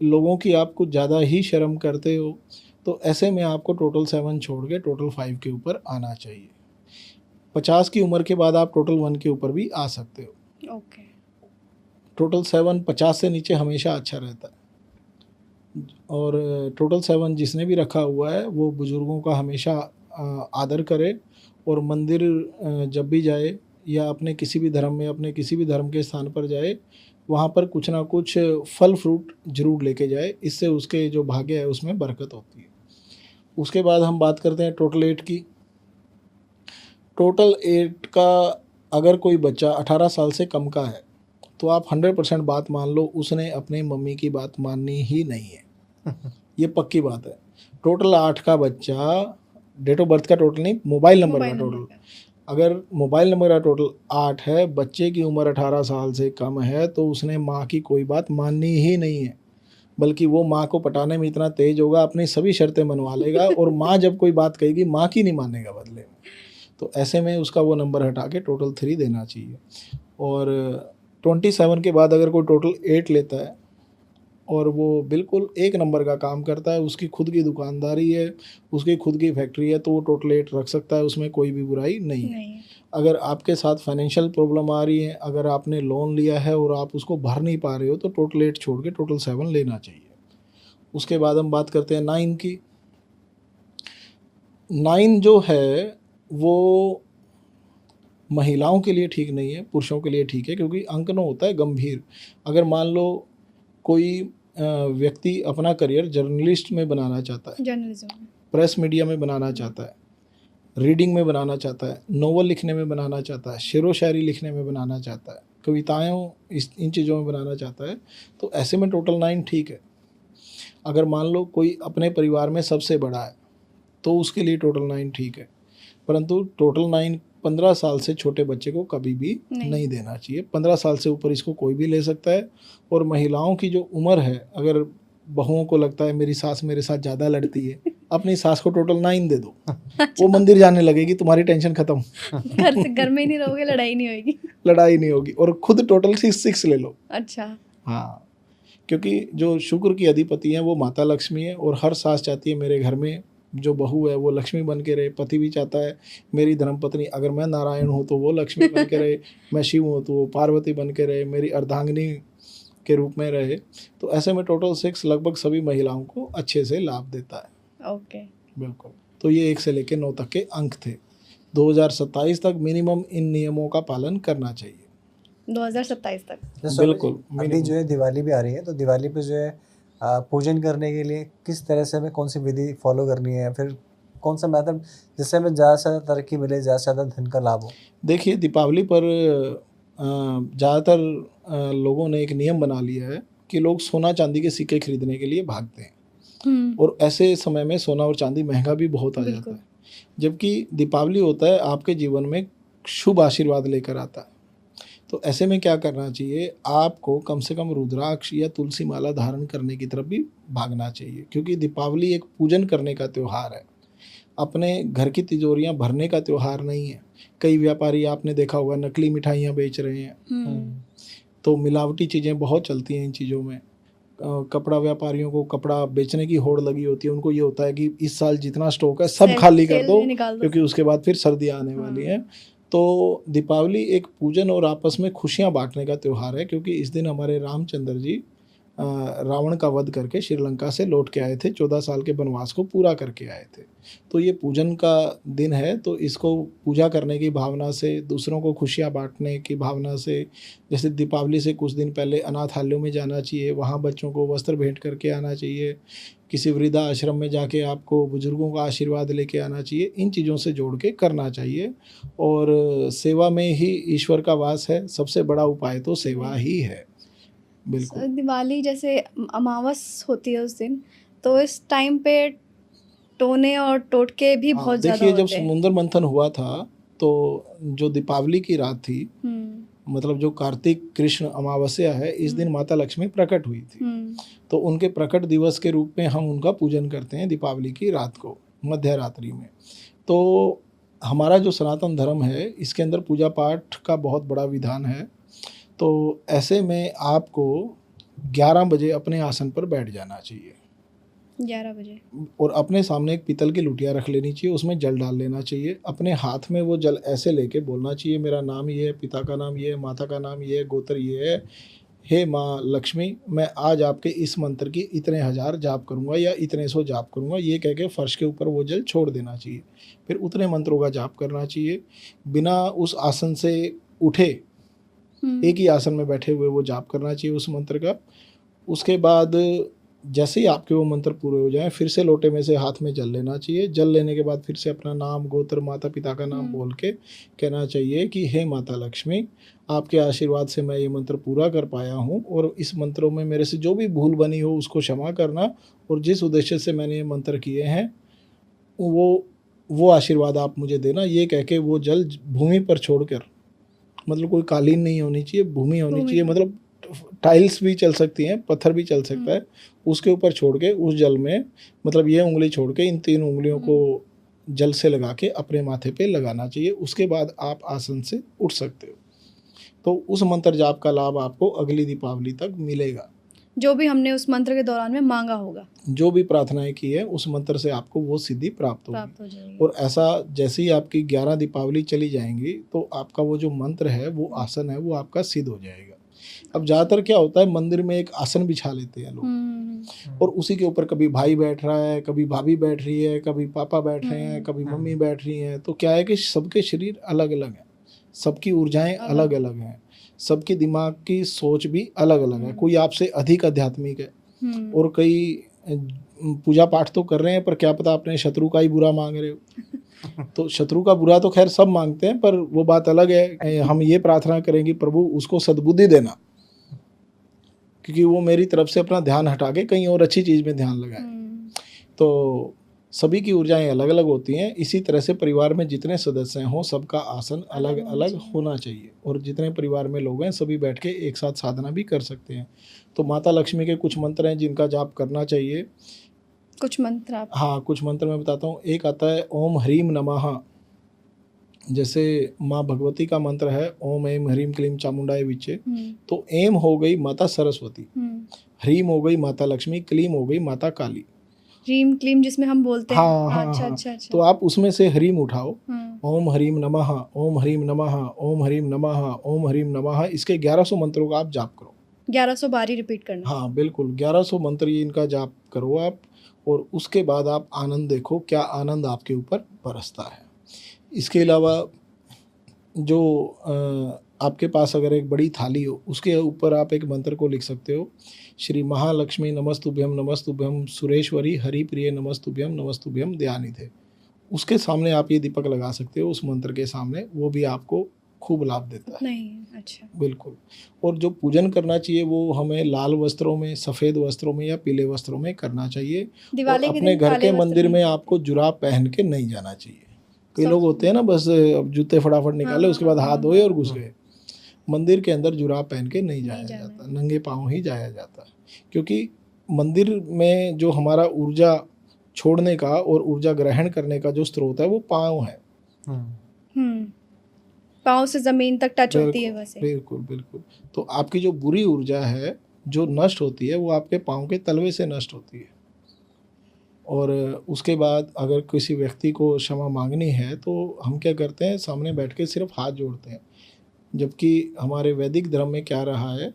लोगों की आप कुछ ज़्यादा ही शर्म करते हो, तो ऐसे में आपको टोटल 7 छोड़ के टोटल 5 के ऊपर आना चाहिए। 50 की उम्र के बाद आप टोटल 1 के ऊपर भी आ सकते हो। ओके। टोटल 7 50 से नीचे हमेशा अच्छा रहता है। और टोटल 7 जिसने भी रखा हुआ है वो बुज़ुर्गों का हमेशा आदर करे और मंदिर जब भी जाए या अपने किसी भी धर्म में अपने किसी भी धर्म के स्थान पर जाए, वहाँ पर कुछ ना कुछ फल फ्रूट ज़रूर लेके जाए, इससे उसके जो भाग्य है उसमें बरकत होती है। उसके बाद हम बात करते हैं टोटल 8 की। टोटल 8 का अगर कोई बच्चा 18 साल से कम का है तो आप 100% बात मान लो, उसने अपनी मम्मी की बात माननी ही नहीं है। ये पक्की बात है। टोटल 8 का बच्चा, डेट ऑफ बर्थ का टोटल नहीं, मोबाइल नंबर का मोबाइल नंबर टोटल, का। अगर मोबाइल नंबर का टोटल 8 है, बच्चे की उम्र 18 साल से कम है, तो उसने माँ की कोई बात माननी ही नहीं है, बल्कि वो माँ को पटाने में इतना तेज होगा, अपनी सभी शर्तें मनवा लेगा और माँ जब कोई बात कहेगी माँ की नहीं मानेगा बदले में। तो ऐसे में उसका वो नंबर हटा के टोटल 3 देना चाहिए। और 27 के बाद अगर कोई टोटल 8 लेता है और वो बिल्कुल एक नंबर का काम करता है, उसकी खुद की दुकानदारी है, उसकी खुद की फैक्ट्री है, तो वो टोटल 8 रख सकता है, उसमें कोई भी बुराई नहीं है। नहीं। अगर आपके साथ फाइनेंशियल प्रॉब्लम आ रही है, अगर आपने लोन लिया है और आप उसको भर नहीं पा रहे हो, तो टोटल 8 छोड़ के टोटल 7 लेना चाहिए। उसके बाद हम बात करते हैं 9 की। 9 जो है वो महिलाओं के लिए ठीक नहीं है, पुरुषों के लिए ठीक है, क्योंकि अंक 9 होता है गंभीर। अगर मान लो कोई व्यक्ति अपना करियर जर्नलिस्ट में बनाना चाहता है, जर्नलिज्म। प्रेस मीडिया में बनाना चाहता है, रीडिंग में बनाना चाहता है, नोवेल लिखने में बनाना चाहता है, शेरो शायरी लिखने में बनाना चाहता है, कविताएं इन चीज़ों में बनाना चाहता है, तो ऐसे में टोटल 9 ठीक है। अगर मान लो कोई अपने परिवार में सबसे बड़ा है, तो उसके लिए टोटल 9 ठीक है। परंतु टोटल 9 15 साल से छोटे बच्चे को कभी भी नहीं देना चाहिए। 15 साल से ऊपर इसको कोई भी ले सकता है। और महिलाओं की जो उम्र है, अगर बहुओं को लगता है मेरी सास मेरे साथ ज़्यादा लड़ती है, अपनी सास को टोटल 9 दे दो, वो मंदिर जाने लगेगी, तुम्हारी टेंशन खत्म। घर में ही नहीं रहोगे, लड़ाई नहीं होगी। लड़ाई नहीं होगी। और खुद टोटल 6 ले लो। अच्छा। हाँ, क्योंकि जो शुक्र की अधिपति हैं वो माता लक्ष्मी है, और हर सास चाहती है मेरे घर में जो बहू है वो लक्ष्मी बन के रहे। पति भी चाहता है मेरी धर्मपत्नी, अगर मैं नारायण हूँ तो वो लक्ष्मी बन के रहे, मैं शिव हूँ तो वो पार्वती बन के रहे, मेरी अर्धांगिनी के रूप में रहे। तो ऐसे में टोटल 6 लगभग सभी महिलाओं को अच्छे से लाभ देता है। ओके। बिल्कुल। तो ये 1 से लेकर 9 तक के अंक थे। 2027 तक मिनिमम इन नियमों का पालन करना चाहिए। 2027 तक। बिल्कुल। अभी जो है दिवाली भी आ रही है, तो दिवाली पे जो है पूजन करने के लिए किस तरह से हमें कौन सी विधि फॉलो करनी है, फिर कौन सा मेथड जिससे हमें ज़्यादा से ज़्यादा तरक्की मिले, ज़्यादा से ज़्यादा धन का लाभ हो? देखिए, दीपावली पर ज़्यादातर लोगों ने एक नियम बना लिया है कि लोग सोना चांदी के सिक्के खरीदने के लिए भागते हैं, और ऐसे समय में सोना और चांदी महंगा भी बहुत आ जाता है। जबकि दीपावली होता है आपके जीवन में शुभ आशीर्वाद लेकर आता है। तो ऐसे में क्या करना चाहिए, आपको कम से कम रुद्राक्ष या तुलसी माला धारण करने की तरफ भी भागना चाहिए, क्योंकि दीपावली एक पूजन करने का त्यौहार है, अपने घर की तिजोरियां भरने का त्यौहार नहीं है। कई व्यापारी आपने देखा होगा नकली मिठाइयाँ बेच रहे हैं, तो मिलावटी चीज़ें बहुत चलती हैं इन चीज़ों में। कपड़ा व्यापारियों को कपड़ा बेचने की होड़ लगी होती है, उनको ये होता है कि इस साल जितना स्टॉक है सब खाली कर दो, क्योंकि उसके बाद फिर सर्दियाँ आने वाली हैं। तो दीपावली एक पूजन और आपस में खुशियाँ बांटने का त्यौहार है, क्योंकि इस दिन हमारे रामचंद्र जी रावण का वध करके श्रीलंका से लौट के आए थे, 14 साल के वनवास को पूरा करके आए थे। तो ये पूजन का दिन है, तो इसको पूजा करने की भावना से, दूसरों को खुशियाँ बांटने की भावना से, जैसे दीपावली से कुछ दिन पहले अनाथालयों में जाना चाहिए, वहाँ बच्चों को वस्त्र भेंट करके आना चाहिए, किसी वृद्धा आश्रम में जाके आपको बुजुर्गों का आशीर्वाद लेके आना चाहिए। इन चीज़ों से जोड़ के करना चाहिए, और सेवा में ही ईश्वर का वास है। सबसे बड़ा उपाय तो सेवा ही है। बिल्कुल। दिवाली जैसे अमावस होती है उस दिन, तो इस टाइम पे टोने और टोटके भी हाँ, बहुत ज़्यादा देखिए जब होते हैं। समुद्र मंथन हुआ था, तो जो दीपावली की रात थी, मतलब जो कार्तिक कृष्ण अमावस्या है, इस दिन माता लक्ष्मी प्रकट हुई थी। तो उनके प्रकट दिवस के रूप में हम उनका पूजन करते हैं दीपावली की रात को, मध्य रात्रि में। तो हमारा जो सनातन धर्म है, इसके अंदर पूजा पाठ का बहुत बड़ा विधान है। तो ऐसे में आपको 11 बजे अपने आसन पर बैठ जाना चाहिए, 11 बजे। और अपने सामने एक पीतल की लुटिया रख लेनी चाहिए, उसमें जल डाल लेना चाहिए। अपने हाथ में वो जल ऐसे लेके बोलना चाहिए, मेरा नाम ये है, पिता का नाम ये है, माता का नाम ये है, गोत्र ये है, हे माँ लक्ष्मी, मैं आज आपके इस मंत्र की इतने 1000 जाप करूँगा या इतने 100 जाप करूँगा, ये कह के फर्श के ऊपर वो जल छोड़ देना चाहिए। फिर उतने मंत्रों का जाप करना चाहिए, बिना उस आसन से उठे, एक ही आसन में बैठे हुए वो जाप करना चाहिए उस मंत्र का। उसके बाद जैसे ही आपके वो मंत्र पूरे हो जाएं, फिर से लोटे में से हाथ में जल लेना चाहिए। जल लेने के बाद फिर से अपना नाम, गोत्र, माता पिता का नाम बोल के कहना चाहिए कि हे माता लक्ष्मी, आपके आशीर्वाद से मैं ये मंत्र पूरा कर पाया हूँ, और इस मंत्रों में मेरे से जो भी भूल बनी हो उसको क्षमा करना, और जिस उद्देश्य से मैंने ये मंत्र किए हैं वो आशीर्वाद आप मुझे देना। ये कह के वो जल भूमि पर छोड़कर, मतलब कोई कालीन नहीं होनी चाहिए, भूमि होनी चाहिए, मतलब टाइल्स भी चल सकती हैं, पत्थर भी चल सकता है, उसके ऊपर छोड़ के उस जल में, मतलब ये उंगली छोड़ के इन 3 उंगलियों को जल से लगा के अपने माथे पे लगाना चाहिए। उसके बाद आप आसन से उठ सकते हो। तो उस मंत्र जाप का लाभ आपको अगली दीपावली तक मिलेगा। जो भी हमने उस मंत्र के दौरान में मांगा होगा, जो भी प्रार्थनाएं की है, उस मंत्र से आपको वो सिद्धि प्राप्त प्राप्त हो होगी। जाएगी। और ऐसा जैसे ही आपकी 11 दीपावली चली जाएंगी, तो आपका वो जो मंत्र है, वो आसन है, वो आपका सिद्ध हो जाएगा। अब ज़्यादातर क्या होता है, मंदिर में एक आसन बिछा लेते हैं लोग, और उसी के ऊपर कभी भाई बैठ रहा है, कभी भाभी बैठ रही है, कभी पापा बैठ रहे हैं, कभी मम्मी बैठ रही हैं। तो क्या है कि सबके शरीर अलग अलग हैं, सबकी ऊर्जाएं अलग अलग हैं, सबके दिमाग की सोच भी अलग अलग है। कोई आपसे अधिक आध्यात्मिक है, और कई पूजा पाठ तो कर रहे हैं, पर क्या पता अपने शत्रु का ही बुरा मांग रहे हो। तो शत्रु का बुरा तो खैर सब मांगते हैं, पर वो बात अलग है। हम ये प्रार्थना करेंगे, प्रभु उसको सद्बुद्धि देना, क्योंकि वो मेरी तरफ से अपना ध्यान हटा के कहीं और अच्छी चीज़ में ध्यान लगाए। तो सभी की ऊर्जाएं अलग अलग होती हैं। इसी तरह से परिवार में जितने सदस्य हों, सबका आसन अलग अलग होना चाहिए, और जितने परिवार में लोग हैं सभी बैठ के एक साथ साधना भी कर सकते हैं। तो माता लक्ष्मी के कुछ मंत्र हैं जिनका जाप करना चाहिए। कुछ मंत्र आप? हाँ, कुछ मंत्र मैं बताता हूँ। एक आता है ओम ह्रीम नमः, जैसे माँ भगवती का मंत्र है ओम ऐम ह्रीम क्लीम चामुंडाय विचे। तो एम हो गई माता सरस्वती, ह्रीम हो गई माता लक्ष्मी, क्लीम हो गई माता काली। ह्रीम क्लीम जिसमें हम बोलते हैं। हाँ, अच्छा हाँ। अच्छा अच्छा। तो आप उसमें से ह्रीम उठाओ, ओम ह्रीम नमः, ओम ह्रीम नमः, ओम ह्रीम नमः, ओम ह्रीम नमः। इसके 1100 मंत्रों का आप जाप करो। 1100 बारी रिपीट करना। हाँ बिल्कुल, 1100 मंत्र ये इनका जाप करो आप, और उसके बाद आप आनंद देखो, क्या आनंद आपके ऊपर बरसता है। इसके अलावा जो आपके पास अगर एक बड़ी थाली हो, उसके ऊपर आप एक मंत्र को लिख सकते हो, श्री महालक्ष्मी नमस्तुभ्यम सुरेश्वरी हरिप्रिय नमस्तुभ्यम नमस्तुभ्यम दयानिधे। उसके सामने आप ये दीपक लगा सकते हो, उस मंत्र के सामने, वो भी आपको खूब लाभ देता है। नहीं, अच्छा। बिल्कुल। और जो पूजन करना चाहिए वो हमें लाल वस्त्रों में, सफ़ेद वस्त्रों में या पीले वस्त्रों में करना चाहिए। दिवाली और के अपने दिन घर काले के वस्त्र मंदिर में नहीं आपको जुराब पहन के नहीं जाना चाहिए। कई लोग होते हैं ना, बस जूते फटाफट निकाले, उसके बाद हाथ धोए और घुस गए। मंदिर के अंदर जुराब पहन के नहीं जाया जाता, नंगे पाँव ही जाया जाता है। क्योंकि मंदिर में जो हमारा ऊर्जा छोड़ने का और ऊर्जा ग्रहण करने का जो स्रोत है वो पाँव है। पाँव से जमीन तक टच होती है वैसे। बिल्कुल बिल्कुल। तो आपकी जो बुरी ऊर्जा है जो नष्ट होती है, वो आपके पाँव के तलवे से नष्ट होती है। और उसके बाद अगर किसी व्यक्ति को क्षमा मांगनी है तो हम क्या करते हैं, सामने बैठ के सिर्फ हाथ जोड़ते हैं। जबकि हमारे वैदिक धर्म में क्या रहा है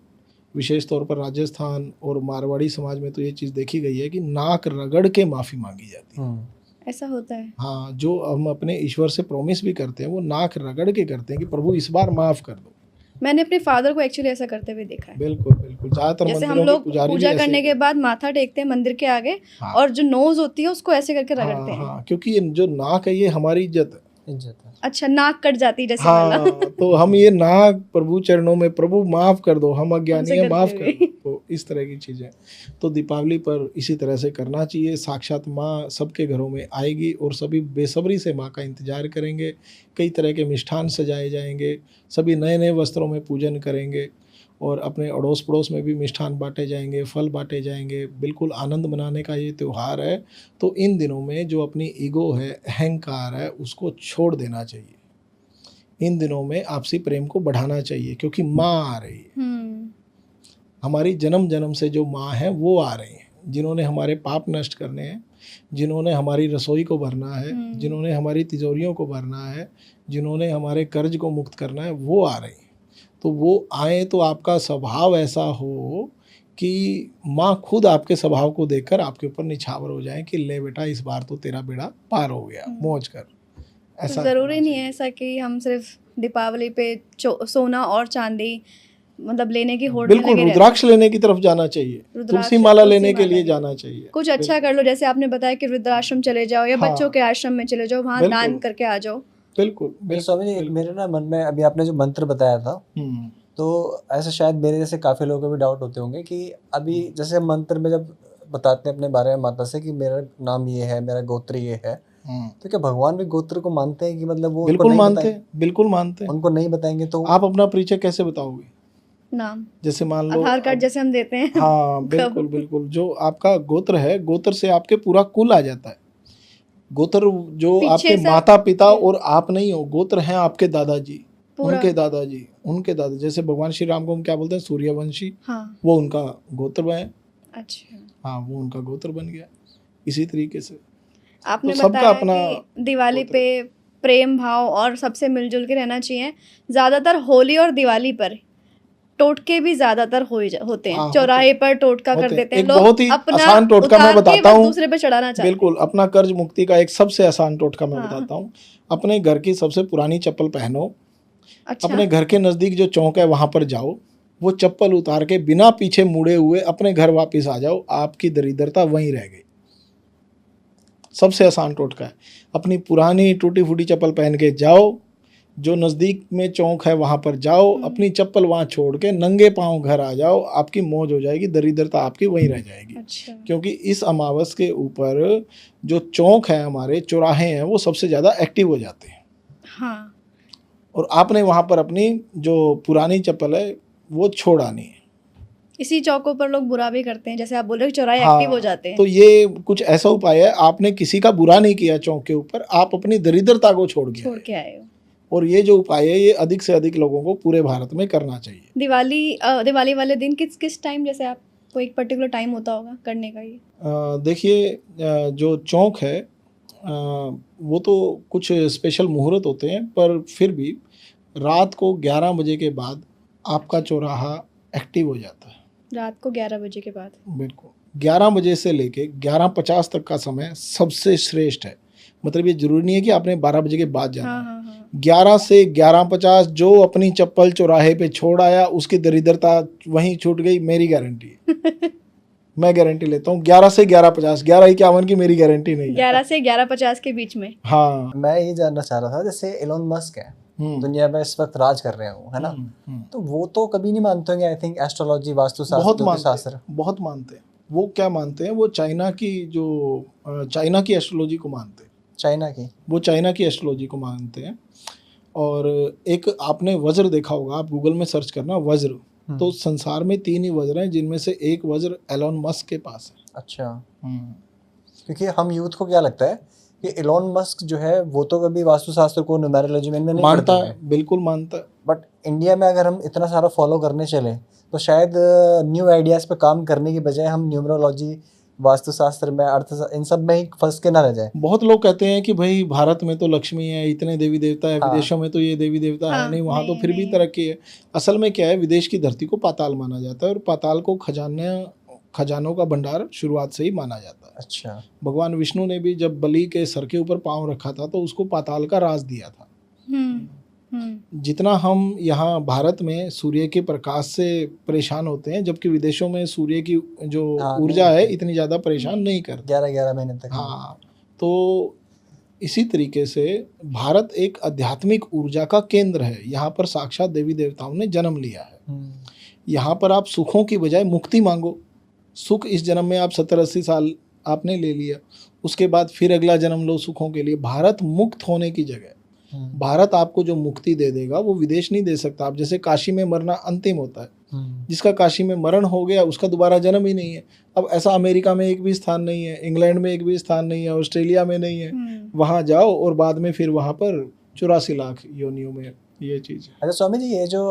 विशेष तौर पर राजस्थान और मारवाड़ी समाज में तो ये चीज़ देखी गई है कि नाक रगड़ के माफ़ी मांगी जाती है। ऐसा होता है। हाँ, जो हम अपने ईश्वर से प्रॉमिस भी करते हैं वो नाक रगड़ के करते हैं कि प्रभु इस बार माफ़ कर दो। मैंने अपने फादर को एक्चुअली ऐसा करते हुए देखा है। बिल्कुल बिल्कुल, ज़्यादातर जैसे हम मंदिरों के लोग पुजारी भी पूजा ऐसे करने ही के बाद माथा टेकते हैं मंदिर के आगे, हाँ। और जो नोज होती है उसको ऐसे करके हाँ, रगड़ते हैं। हाँ, क्योंकि ये जो नाक है ये हमारी इज्जत है। अच्छा, नाक कट जाती जैसे वाला। हाँ, तो हम ये नाक प्रभु चरणों में, प्रभु माफ कर दो, हम अज्ञानी हमसे हैं, माफ गलती कर हुई। दो। तो इस तरह की चीजें तो दीपावली पर इसी तरह से करना चाहिए। साक्षात माँ सबके घरों में आएगी और सभी बेसब्री से माँ का इंतजार करेंगे। कई तरह के मिष्ठान सजाए जाएंगे, सभी नए नए वस्त्रों में पूजन करेंगे और अपने अड़ोस पड़ोस में भी मिष्ठान बांटे जाएंगे, फल बांटे जाएंगे। बिल्कुल आनंद मनाने का ये त्यौहार है। तो इन दिनों में जो अपनी ईगो है, अहंकार है, उसको छोड़ देना चाहिए। इन दिनों में आपसी प्रेम को बढ़ाना चाहिए क्योंकि माँ आ रही है। हमारी जन्म जन्म से जो माँ है वो आ रही है, जिन्होंने हमारे पाप नष्ट करने हैं, जिन्होंने हमारी रसोई को भरना है, जिन्होंने हमारी तिजोरियों को भरना है, जिन्होंने हमारे कर्ज को मुक्त करना है, वो आ रही हैं। तो वो आए तो आपका स्वभाव ऐसा हो कि माँ खुद आपके स्वभाव को देखकर आपके ऊपर निछावर हो जाए कि ले बेटा इस बार तो तेरा बेड़ा पार हो गया, मौज कर। तो ज़रूरी नहीं है ऐसा कि हम सिर्फ दीपावली पे सोना और चांदी मतलब लेने की होड़ में बिल्कुल लगे रहते रुद्राक्ष लेने की तरफ जाना चाहिए, रुद्राक्ष, तुलसी माला तुलसी लेने के माला लिए लेने। जाना चाहिए। कुछ अच्छा कर लो, जैसे आपने बताया कि वृद्धाश्रम चले जाओ या हाँ। बच्चों के आश्रम में चले जाओ, वहाँ बिल्कुल। दान करके आ जाओ। बिल्कुल मेरे बिल्कुल। स्वामी जी, एक मेरे ना मन में अभी आपने जो मंत्र बताया था, तो ऐसा शायद मेरे जैसे काफ़ी लोगों को भी डाउट होते होंगे कि अभी जैसे हम मंत्र में जब बताते हैं अपने बारे में माता से कि मेरा नाम ये है, मेरा गोत्र ये है, तो क्या भगवान भी गोत्र को मानते हैं कि मतलब वो उनको बिल्कुल नहीं मानते बताएं- हैं, बिल्कुल मानते हैं। उनको नहीं बताएंगे तो आप अपना परिचय कैसे बताओगे? नाम, जैसे मान लो आधार कार्ड अब- जैसे हम देते हैं। हाँ बिल्कुल बिल्कुल, जो आपका गोत्र है, गोत्र से आपके पूरा कुल आ जाता है। गोत्र जो पीछे आपके से माता पिता और आप नहीं हो, गोत्र हैं आपके दादाजी, पूरा। उनके दादाजी, उनके दादा। जैसे भगवान श्री राम को हम क्या बोलते हैं, सूर्यवंशी, हाँ, वो उनका गोत्र है। अच्छा। हाँ, वो उनका गोत्र बन गया। इसी तरीके से आपने तो सबका बताया अपना कि दिवाली गोत्र। पे प्रेम भाव और सबसे मिलजुल के रहना चाहिए। ज़्यादातर होली और दिवाली पर टोटके भी ज़्यादातर होते हैं। हाँ, चौराहे पर टोटका कर होते हैं। देते हैं एक लोग, बहुत ही अपना आसान टोटका मैं उतार के बताता बस हूँ। दूसरे पे चढ़ाना चाहते हैं। बिल्कुल, अपना कर्ज मुक्ति का एक सबसे आसान टोटका मैं हाँ। बताता हूँ। अपने घर की सबसे पुरानी चप्पल पहनो, अच्छा, अपने घर के नज़दीक जो चौक है वहाँ पर जाओ, वो चप्पल उतार के बिना पीछे मुड़े हुए अपने घर वापस आ जाओ, आपकी दरिद्रता वहीं रह गई। सबसे आसान टोटका है। अपनी पुरानी टूटी फूटी चप्पल पहन के जाओ, जो नज़दीक में चौक है वहाँ पर जाओ, अपनी चप्पल वहाँ छोड़ के नंगे पाँव घर आ जाओ, आपकी मौज हो जाएगी, दरिद्रता आपकी वहीं रह जाएगी। अच्छा, क्योंकि इस अमावस के ऊपर जो चौक है, हमारे चौराहे हैं, वो सबसे ज़्यादा एक्टिव हो जाते हैं। हाँ, और आपने वहाँ पर अपनी जो पुरानी चप्पल है वो छोड़ आनी है। इसी चौकों पर लोग बुरा भी करते हैं, जैसे आप बोल रहे हो चौराहे हाँ, एक्टिव हो जाते हैं। तो ये कुछ ऐसा उपाय है, आपने किसी का बुरा नहीं किया चौक के ऊपर, आप अपनी दरिद्रता को छोड़ छोड़ के के आए हो। और ये जो उपाय है ये अधिक से अधिक लोगों को पूरे भारत में करना चाहिए। दिवाली वाले दिन किस टाइम, जैसे आपको एक पर्टिकुलर टाइम होता होगा करने का ये? देखिए, जो चौक है वो तो कुछ स्पेशल मुहूर्त होते हैं, पर फिर भी रात को 11 बजे के बाद आपका चौराहा एक्टिव हो जाता है। रात को 11 बजे के बाद? बिल्कुल, 11 बजे से लेके 11:50 तक का समय सबसे श्रेष्ठ है। मतलब ये जरूरी नहीं है कि आपने 12 बजे के बाद जाना है। हाँ, हाँ, हाँ। 11 से 11:50 जो अपनी चप्पल चौराहे पे छोड़ आया उसकी दरिद्रता वहीं छूट गई, मेरी गारंटी है। मैं गारंटी लेता हूँ। 11 से 11:50, 11:51 की मेरी गारंटी नहीं है। 11 से 11:50 के बीच में। हाँ। मैं ये जानना चाह रहा था, जैसे एलोन मस्क है, दुनिया में इस वक्त राज कर रहे हो, है ना, तो वो तो कभी नहीं मानते होंगे आई थिंक एस्ट्रोलॉजी, वास्तुशास्त्र, बहुत मानते ज्योतिषशास्त्र। हैं, बहुत मानते हैं। वो क्या मानते हैं, वो चाइना की एस्ट्रोलॉजी को मानते हैं। चाइना की? वो चाइना की एस्ट्रोलॉजी को मानते हैं। और एक आपने वज्र देखा होगा, आप गूगल में सर्च करना वज्र, तो संसार में 3 ही वज्र हैं जिनमें से एक वज्र एलोन मस्क के पास है। अच्छा। क्योंकि हम यूथ को क्या लगता है कि एलोन मस्क जो है वो तो कभी वास्तुशास्त्र को, न्यूमेरोलॉजी में नहीं मानता पढ़ते है, बिल्कुल मानता है। बट इंडिया में अगर हम इतना सारा फॉलो करने चले तो शायद न्यू आइडियाज़ पे काम करने की बजाय हम न्यूमरोलॉजी वास्तुशास्त्र में, इन सब में ही फंस के ना रह जाए। बहुत लोग कहते हैं कि भाई भारत में तो लक्ष्मी है, इतने देवी देवता है, हाँ। विदेशों में तो ये देवी देवता है हाँ, नहीं, वहाँ तो नहीं, फिर भी नहीं। तरक्की है। असल में क्या है, विदेश की धरती को पाताल माना जाता है और पाताल को खजानों का भंडार शुरुआत से ही माना जाता है। अच्छा। भगवान विष्णु ने भी जब बलि के सर के ऊपर पाँव रखा था तो उसको पाताल का राज दिया था। जितना हम यहाँ भारत में सूर्य के प्रकाश से परेशान होते हैं, जबकि विदेशों में सूर्य की जो हाँ, ऊर्जा नहीं। है इतनी ज़्यादा परेशान नहीं करती। 11 महीने तक। हाँ, तो इसी तरीके से भारत एक आध्यात्मिक ऊर्जा का केंद्र है। यहाँ पर साक्षात देवी देवताओं ने जन्म लिया है। यहाँ पर आप सुखों की बजाय मुक्ति मांगो। सुख इस जन्म में आप 70-80 साल आपने ले लिया, उसके बाद फिर अगला जन्म लो सुखों के लिए। भारत मुक्त होने की जगह, भारत आपको जो मुक्ति दे देगा वो विदेश नहीं दे सकता। आप जैसे काशी में मरना अंतिम होता है, जिसका काशी में मरण हो गया उसका दोबारा जन्म ही नहीं है। अब ऐसा अमेरिका में एक भी स्थान नहीं है, इंग्लैंड में एक भी स्थान नहीं है, ऑस्ट्रेलिया में नहीं है। वहाँ जाओ और बाद में फिर वहाँ पर 84 लाख योनियों में ये चीज़। अच्छा स्वामी जी, ये जो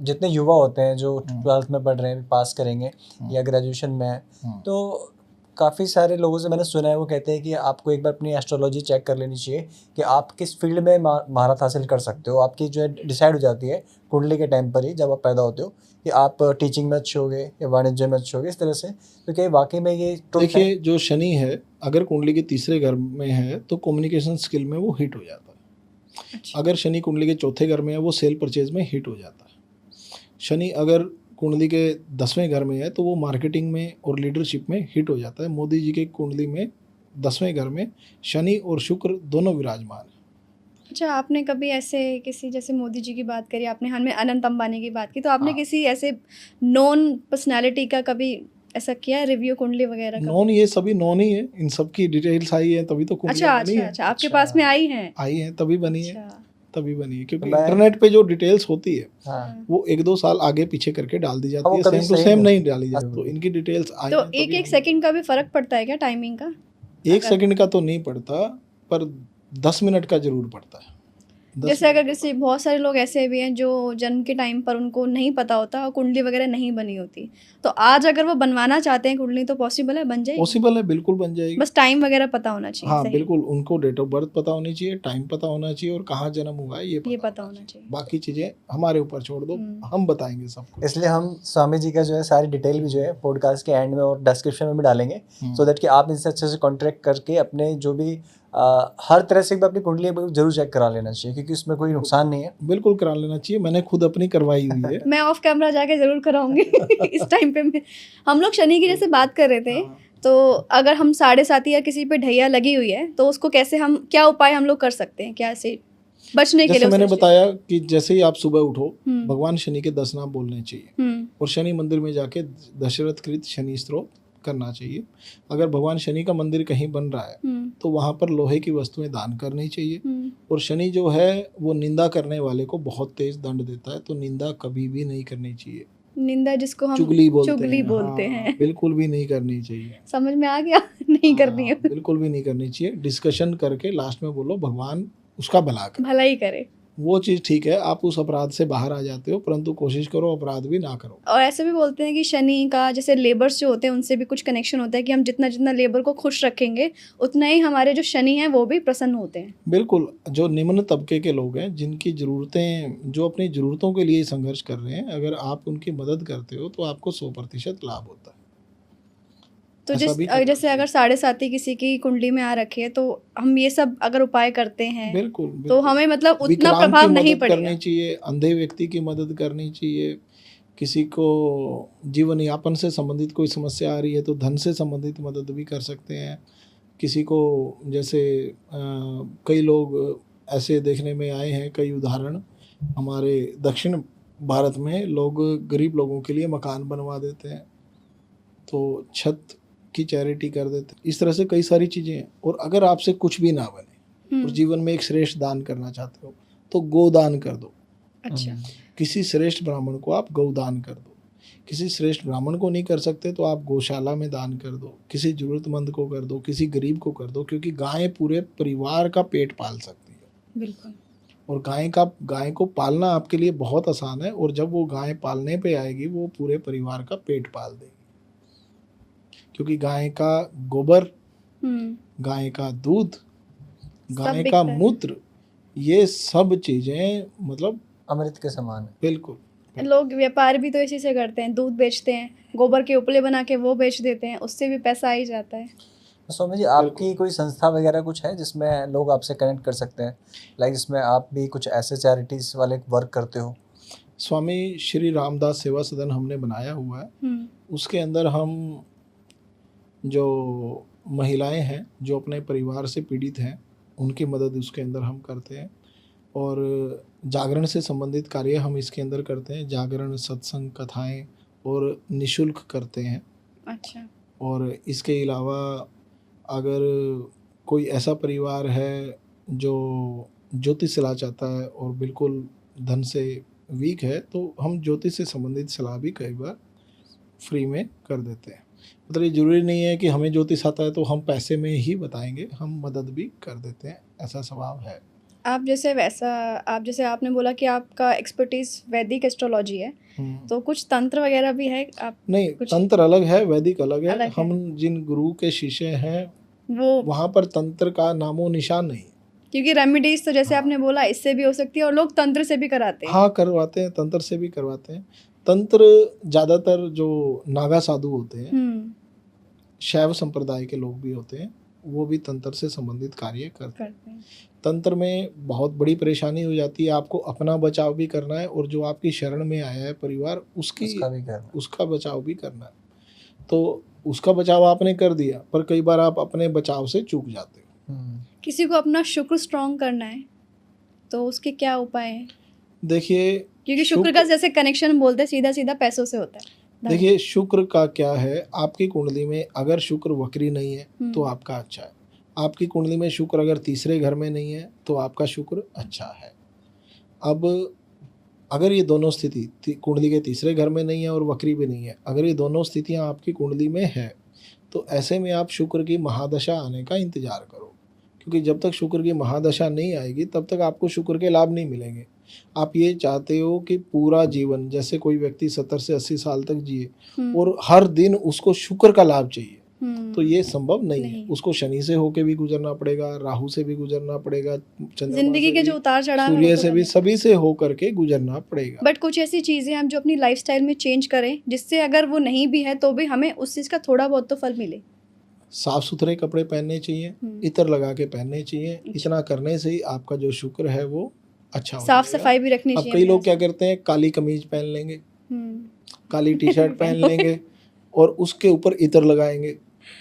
जितने युवा होते हैं जो 12th में पढ़ रहे हैं, पास करेंगे या ग्रेजुएशन में है, तो काफ़ी सारे लोगों से मैंने सुना है वो कहते हैं कि आपको एक बार अपनी एस्ट्रोलॉजी चेक कर लेनी चाहिए कि आप किस फील्ड में महारत हासिल कर सकते हो। आपकी जो है डिसाइड हो जाती है कुंडली के टाइम पर ही, जब आप पैदा होते हो, कि आप टीचिंग में अच्छे होगे या वाणिज्य में अच्छे होगे, इस तरह से। तो क्या वाकई में ये देखिए, जो शनि है अगर कुंडली के तीसरे घर में है तो कम्युनिकेशन स्किल में वो हिट हो जाता है। अच्छा। अगर शनि कुंडली के चौथे घर में है वो सेल परचेज में हिट हो जाता है। शनि अगर कुंडली के 10वें घर में है तो वो मार्केटिंग में और लीडरशिप में हिट हो जाता है। मोदी जी के कुंडली में 10वें घर में शनि और शुक्र दोनों विराजमान है। अच्छा, आपने कभी ऐसे किसी, जैसे मोदी जी की बात करी आपने, हाल में अनंत अंबानी की बात की, तो आपने किसी ऐसे नॉन पर्सनालिटी का कभी ऐसा किया है रिव्यू कुंडली वगैरह का? नॉन, ये सभी नॉन ही है, इन सब की डिटेल्स आई है तभी तो कुंडली अच्छा बनी है। अच्छा, आपके पास में आई हैं? आई है तभी बनी है, अच्छा। तभी बनी है, क्योंकि मैं- इंटरनेट पे जो डिटेल्स होती है हाँ। वो 1-2 साल आगे पीछे करके डाल दी वो जाती है, कभी सेम टू सही सेम नहीं नहीं डाली जाती। तो इनकी डिटेल्स आई तो हैं एक तभी एक सेकंड का भी फर्क पड़ता है क्या टाइमिंग का? 1 सेकंड का तो नहीं पड़ता, पर 10 मिनट का जरूर पड़ता है। 10 जैसे अगर किसी, बहुत सारे लोग ऐसे भी हैं जो जन्म के टाइम पर उनको नहीं पता होता और कुंडली वगैरह नहीं बनी होती, तो आज अगर वो बनवाना चाहते हैं कुंडली तो पॉसिबल है, बन जाएगी? पॉसिबल है, बिल्कुल बन जाएगी। बस टाइम वगैरह पता होना चाहिए। हाँ सही। बिल्कुल, उनको डेट ऑफ बर्थ पता होनी चाहिए, टाइम पता होना चाहिए और कहाँ जन्म हुआ है ये पता होना चाहिए। बाकी चीजें हमारे ऊपर छोड़ दो, हम बताएंगे सबको। इसलिए हम स्वामी जी का जो है सारी डिटेल भी जो है पॉडकास्ट के एंड में और डिस्क्रिप्शन में भी डालेंगे, सो दैट कि आप इनसे अच्छे से कॉन्टैक्ट करके अपने जो भी हर तरह से भी अपनी कुंडली जरूर चेक करा लेना चाहिए, क्योंकि उसमें कोई नुकसान नहीं है। बिल्कुल करा लेना चाहिए, मैंने खुद अपनी करवाई हुई है। मैं ऑफ कैमरा जाके जरूर कराऊंगी इस टाइम पे। हम लोग शनि की जैसे बात कर रहे थे, तो अगर हम 7.5 या किसी पे ढैया लगी हुई है तो उसको कैसे, हम क्या उपाय हम लोग कर सकते हैं, क्या ऐसे बचने के लिए? जैसे मैंने उससे? बताया कि जैसे ही आप सुबह उठो भगवान शनि के 10 नाम बोलने चाहिए और शनि मंदिर में जाके दशरथ कृत शनि स्तोत्र करना चाहिए। अगर भगवान शनि का मंदिर कहीं बन रहा है तो वहाँ पर लोहे की वस्तुएं दान करनी चाहिए। और शनि जो है वो निंदा करने वाले को बहुत तेज दंड देता है, तो निंदा कभी भी नहीं करनी चाहिए। निंदा जिसको हम चुगली चुगली हैं। बोलते हाँ, हैं। बिल्कुल भी नहीं करनी चाहिए। समझ में आ गया? नहीं करनी है। हाँ, बिल्कुल भी नहीं करनी चाहिए। डिस्कशन करके लास्ट में बोलो भगवान उसका भला करे, भला ही करे। वो चीज़ ठीक है, आप उस अपराध से बाहर आ जाते हो, परंतु कोशिश करो अपराध भी ना करो। और ऐसे भी बोलते हैं कि शनि का, जैसे लेबर्स जो होते हैं उनसे भी कुछ कनेक्शन होता है कि हम जितना जितना लेबर को खुश रखेंगे उतना ही हमारे जो शनि हैं वो भी प्रसन्न होते हैं। बिल्कुल, जो निम्न तबके के लोग हैं जिनकी ज़रूरतें, जो अपनी ज़रूरतों के लिए संघर्ष कर रहे हैं, अगर आप उनकी मदद करते हो तो आपको 100% लाभ होता है। तो ऐसा भी करना जैसे अगर 7.5 किसी की कुंडली में आ रखी है तो हम ये सब अगर उपाय करते हैं बिल्कुल, तो बिल्कुल। हमें मतलब उतना विकलांग प्रभाव की नहीं मदद पड़ेगा। करनी चाहिए, अंधे व्यक्ति की मदद करनी चाहिए, किसी को जीवन यापन से संबंधित कोई समस्या आ रही है तो धन से संबंधित मदद भी कर सकते हैं। किसी को जैसे कई लोग ऐसे देखने में आए हैं, कई उदाहरण हमारे दक्षिण भारत में, लोग गरीब लोगों के लिए मकान बनवा देते हैं, तो छत की चैरिटी कर देते हैं। इस तरह से कई सारी चीज़ें हैं। और अगर आपसे कुछ भी ना बने और जीवन में एक श्रेष्ठ दान करना चाहते हो तो गोदान कर दो। अच्छा। किसी श्रेष्ठ ब्राह्मण को आप गौदान कर दो। किसी श्रेष्ठ ब्राह्मण को नहीं कर सकते तो आप गौशाला में दान कर दो, किसी जरूरतमंद को कर दो, किसी गरीब को कर दो, क्योंकि गाय पूरे परिवार का पेट पाल सकती है। बिल्कुल। और गाय को पालना आपके लिए बहुत आसान है, और जब वो गाय पालने पे आएगी वो पूरे परिवार का पेट पाल देगी, क्योंकि गाय का गोबर, हम्म गाय का दूध, गाय बिकता का है। मूत्र, ये सब चीज़ें मतलब अमृत के समान है। बिल्कुल लोग व्यापार भी तो इसी से करते हैं, दूध बेचते हैं, गोबर के उपले बना के वो बेच देते हैं, उससे भी पैसा आ ही जाता है। तो स्वामी जी, आपकी कोई संस्था वगैरह कुछ है जिसमें लोग आपसे कनेक्ट कर सकते हैं, लाइक जिसमें आप भी कुछ ऐसे चैरिटीज वाले वर्क करते हो? स्वामी श्री रामदास सेवा सदन हमने बनाया हुआ है। उसके अंदर हम जो महिलाएं हैं जो अपने परिवार से पीड़ित हैं उनकी मदद उसके अंदर हम करते हैं, और जागरण से संबंधित कार्य हम इसके अंदर करते हैं। जागरण, सत्संग, कथाएं और निशुल्क करते हैं। अच्छा। और इसके अलावा अगर कोई ऐसा परिवार है जो ज्योतिष सलाह चाहता है और बिल्कुल धन से वीक है, तो हम ज्योतिष से संबंधित सलाह भी कई बार फ्री में कर देते हैं। मतलब ये ज़रूरी नहीं है कि हमें ज्योतिष आता है तो हम पैसे में ही बताएंगे, हम मदद भी कर देते हैं, ऐसा स्वभाव है। आप जैसे आपने बोला कि आपका एक्सपर्टीज वैदिक एस्ट्रोलॉजी है, तो कुछ तंत्र वगैरह भी है? आप नहीं, कुछ तंत्र अलग है, वैदिक अलग है। अलग है। हम जिन गुरु के शिष्य हैं वो वहाँ पर तंत्र का नामो निशान नहीं। क्योंकि रेमेडीज तो जैसे हाँ। आपने बोला इससे भी हो सकती है, और लोग तंत्र से भी कराते हैं। हाँ, करवाते हैं, तंत्र से भी करवाते हैं। तंत्र ज़्यादातर जो नागा साधु होते हैं, शैव संप्रदाय के लोग भी होते हैं, वो भी तंत्र से संबंधित कार्य करते हैं। तंत्र में बहुत बड़ी परेशानी हो जाती है, आपको अपना बचाव भी करना है और जो आपकी शरण में आया है परिवार उसका बचाव भी करना है। तो उसका बचाव आपने कर दिया, पर कई बार आप अपने बचाव से चूक जाते हो। किसी को अपना शुक्र स्ट्रॉन्ग करना है तो उसके क्या उपाय हैं? देखिए, क्योंकि शुक्र का जैसे कनेक्शन बोलते हैं सीधा सीधा पैसों से होता है। देखिए, शुक्र का क्या है, आपकी कुंडली में अगर शुक्र वक्री नहीं है तो आपका अच्छा है। आपकी कुंडली में शुक्र अगर तीसरे घर में नहीं है तो आपका शुक्र अच्छा है। अब अगर ये दोनों स्थिति कुंडली के तीसरे घर में नहीं है और वक्री भी नहीं है, अगर ये दोनों स्थितियां आपकी कुंडली में है तो ऐसे में आप शुक्र की महादशा आने का इंतजार करो, क्योंकि जब तक शुक्र की महादशा नहीं आएगी तब तक आपको शुक्र के लाभ नहीं मिलेंगे। आप ये चाहते हो कि पूरा जीवन, जैसे कोई व्यक्ति 70 से 80 साल तक जिए और हर दिन उसको शुक्र का लाभ चाहिए, तो ये संभव नहीं है। उसको शनि से होके भी गुजरना पड़ेगा, राहु से भी गुजरना पड़ेगा, जिंदगी के जो उतार चढ़ाव सूर्य से भी, सभी से होकर के गुजरना पड़ेगा। बट कुछ ऐसी चीजें हम जो अपनी लाइफस्टाइल में चेंज करें जिससे अगर वो नहीं भी है तो भी हमें उस चीज का थोड़ा बहुत तो फल मिले। साफ सुथरे कपड़े पहनने चाहिए, इत्र लगा के पहनने चाहिए। इतना करने से ही आपका जो शुक्र है वो अच्छा हो साफ जाएगा। सफाई भी रखनी अब चाहिए। कई लोग क्या करते हैं, काली कमीज पहन लेंगे, काली टी शर्ट पहन लेंगे और उसके ऊपर इत्र लगाएंगे,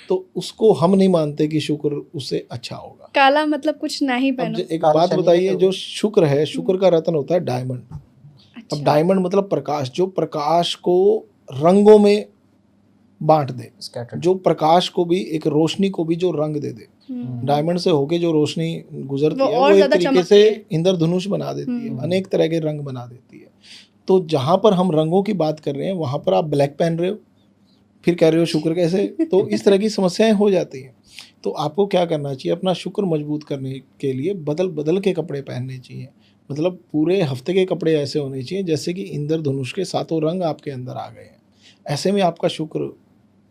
तो उसको हम नहीं मानते कि शुक्र उससे अच्छा होगा। काला मतलब कुछ ना ही पहनो। अब एक बात बताइए, जो शुक्र है, शुक्र का रत्न होता है डायमंड। अब डायमंड मतलब प्रकाश, जो प्रकाश को रंगों में बांट दे, जो प्रकाश को भी, एक रोशनी को भी जो रंग दे दे। डायमंड से होके जो रोशनी गुजरती है वो एक तरीके से इंद्रधनुष बना देती है, अनेक तरह के रंग बना देती है। तो जहाँ पर हम रंगों की बात कर रहे हैं वहाँ पर आप ब्लैक पहन रहे हो, फिर कह रहे हो शुक्र कैसे, तो इस तरह की समस्याएं हो जाती हैं। तो आपको क्या करना चाहिए, अपना शुक्र मजबूत करने के लिए बदल बदल के कपड़े पहनने चाहिए। मतलब पूरे हफ्ते के कपड़े ऐसे होने चाहिए जैसे कि इंद्रधनुष के सातों रंग आपके अंदर आ गए हैं। ऐसे में आपका शुक्र